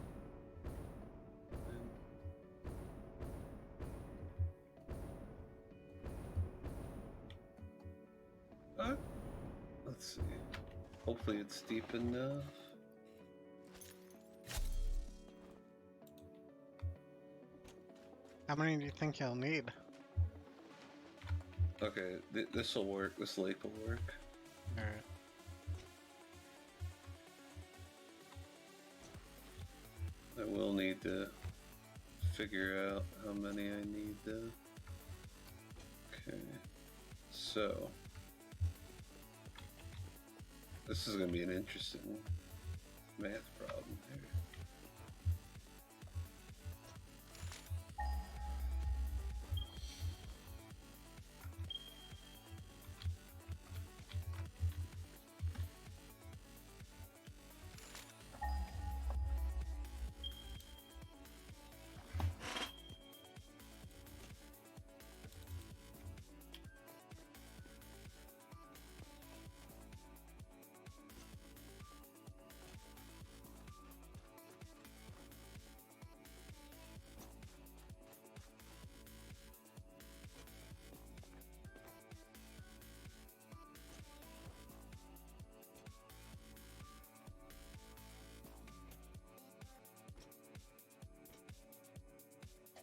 thing. Alright, let's see. Hopefully it's deep enough. How many do you think you'll need? Okay, this will work. This lake will work. Alright. I will need to figure out how many I need though. Okay, so this is going to be an interesting math problem here.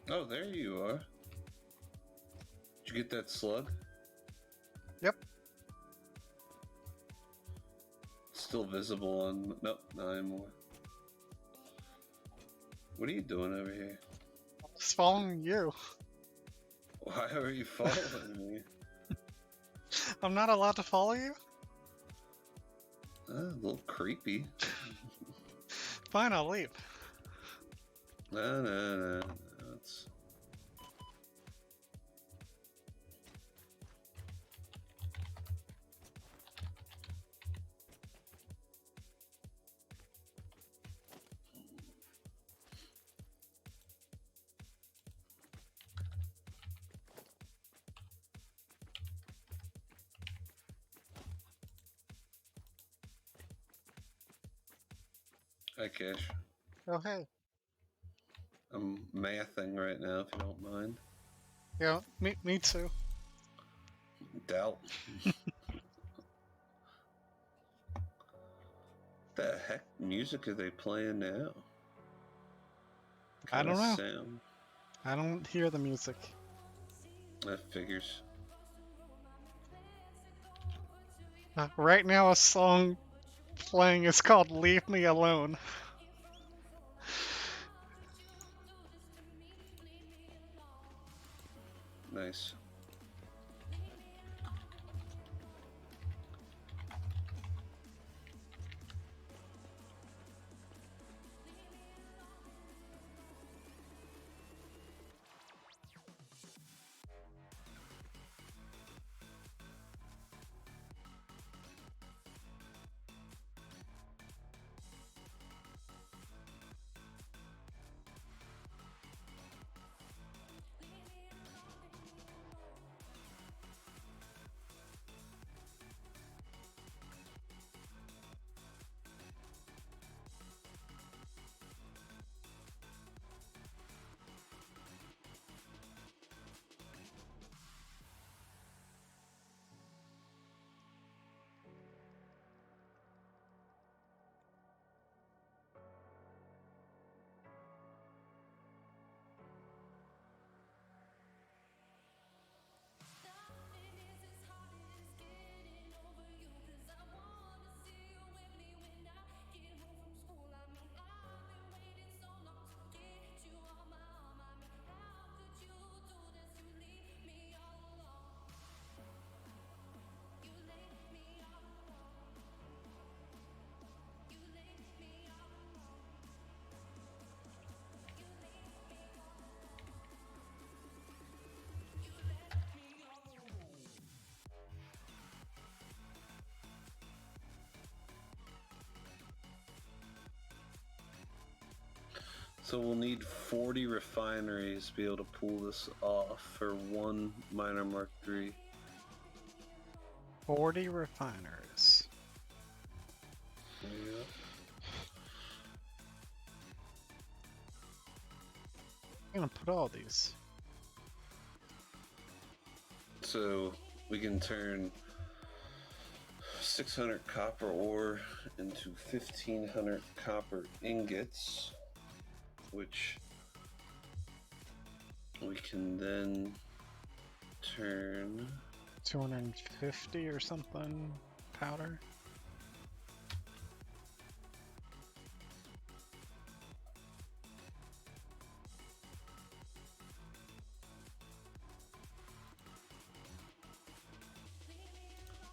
Oh, there you are. Did you get that slug? Yep. Still visible on... Nope, not anymore. What are you doing over here? Just following you. Why are you following me? I'm not allowed to follow you? A little creepy. Fine, I'll leave. No. It's... Hi, Cash. Oh, hey. I'm mathing right now, if you don't mind. Yeah, me too. Doubt. The heck music are they playing now? I Kind don't of know. sound. I don't hear the music. That figures. Right now, a song playing is called Leave Me Alone. Nice. So we'll need 40 refineries to be able to pull this off for one minor Mark III. 40 refiners. Yep. I'm gonna put all these. So we can turn 600 copper ore into 1,500 copper ingots, which we can then turn 250 or something powder.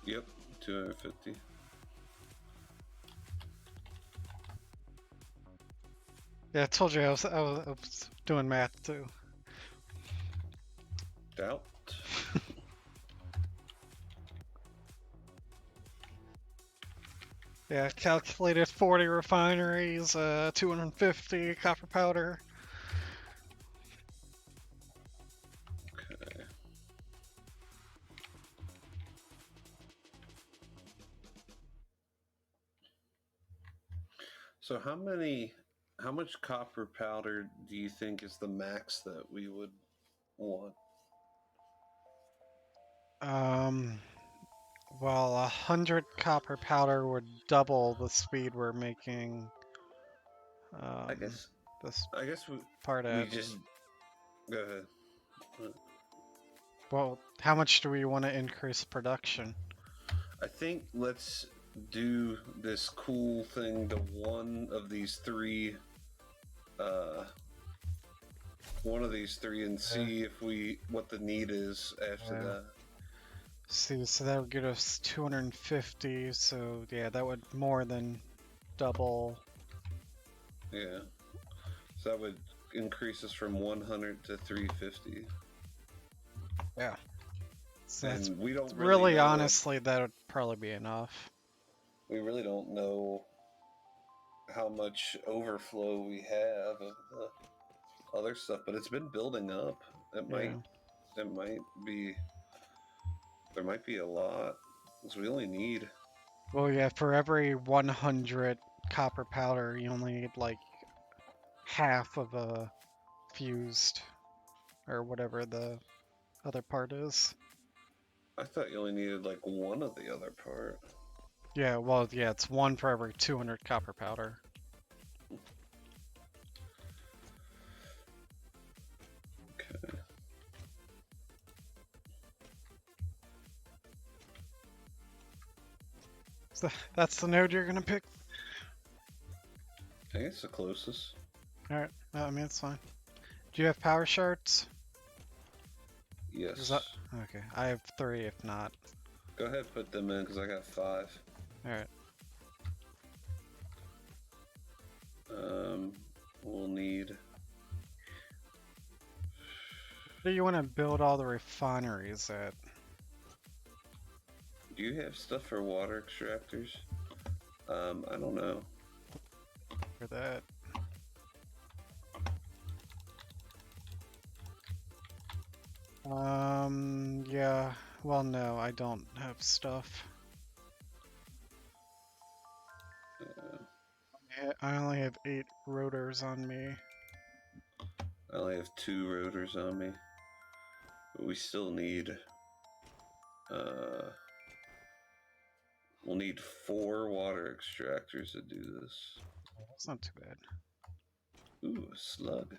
Yep, 250. Yeah, I told you I was doing math too. Doubt. Yeah, calculated 40 refineries, 250 copper powder. Okay. So how much copper powder do you think is the max that we would want? Well, 100 copper powder would double the speed we're making I guess this I guess part we at. just Go ahead. Well, how much do we want to increase production? I think let's do this cool thing to one of these three. One of these three, and see if what the need is after that. See, so that would get us 250. So yeah, that would more than double. Yeah. So that would increase us from 100 to 350. Yeah. So that's And we don't really know, honestly, that would probably be enough. we really don't know how much overflow we have of the other stuff, but it's been building up. It might be, there might be a lot, because we only need, Well, yeah, for every 100 copper powder, you only need like half of a fused, or whatever the other part is. I thought you only needed like one of the other part. Yeah, well, yeah, it's one for every 200 copper powder. Okay. So that's the node you're gonna pick? I guess the closest. Alright, I mean, it's fine. Do you have power shards? Yes. Is that... Okay, I have 3 if not. Go ahead, put them in, because I got 5. Alright. We'll need. Where do you want to build all the refineries at? Do you have stuff for water extractors? I don't know. For that. Yeah. Well, no, I don't have stuff. I only have 8 rotors on me. I only have 2 rotors on me. But we still need. We'll need 4 water extractors to do this. That's not too bad. Ooh, a slug.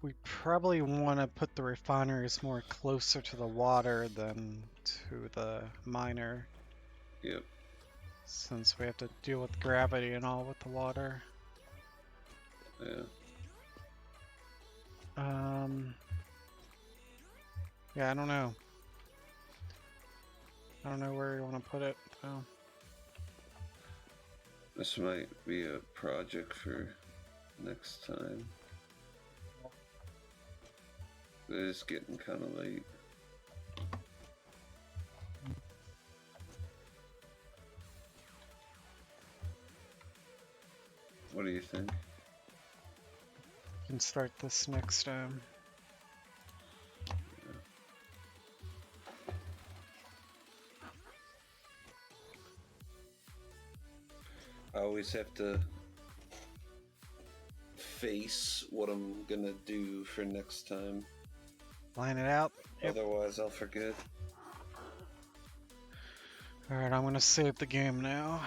We probably want to put the refineries more closer to the water than to the miner. Yep. Since we have to deal with gravity and all with the water. Yeah. Yeah, I don't know. I don't know where you want to put it. Oh. This might be a project for next time. It is getting kind of late. What do you think? We can start this next time. I always have to face what I'm gonna do for next time. Line it out. Yep. Otherwise, I'll forget. Alright, I'm gonna save the game now.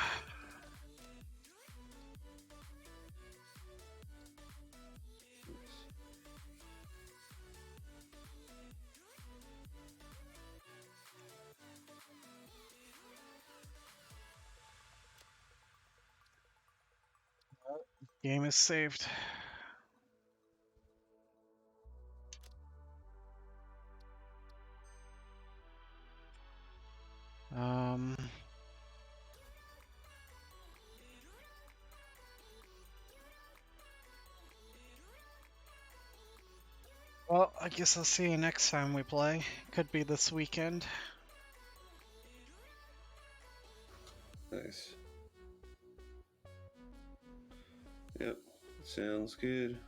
Game is saved. Well, I guess I'll see you next time we play. Could be this weekend. Nice. Yep, sounds good.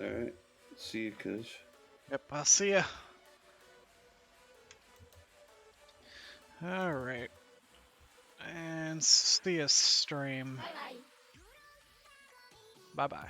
Alright, see you, Kush. Yep, I'll see ya. Alright. And see ya, stream. Bye-bye.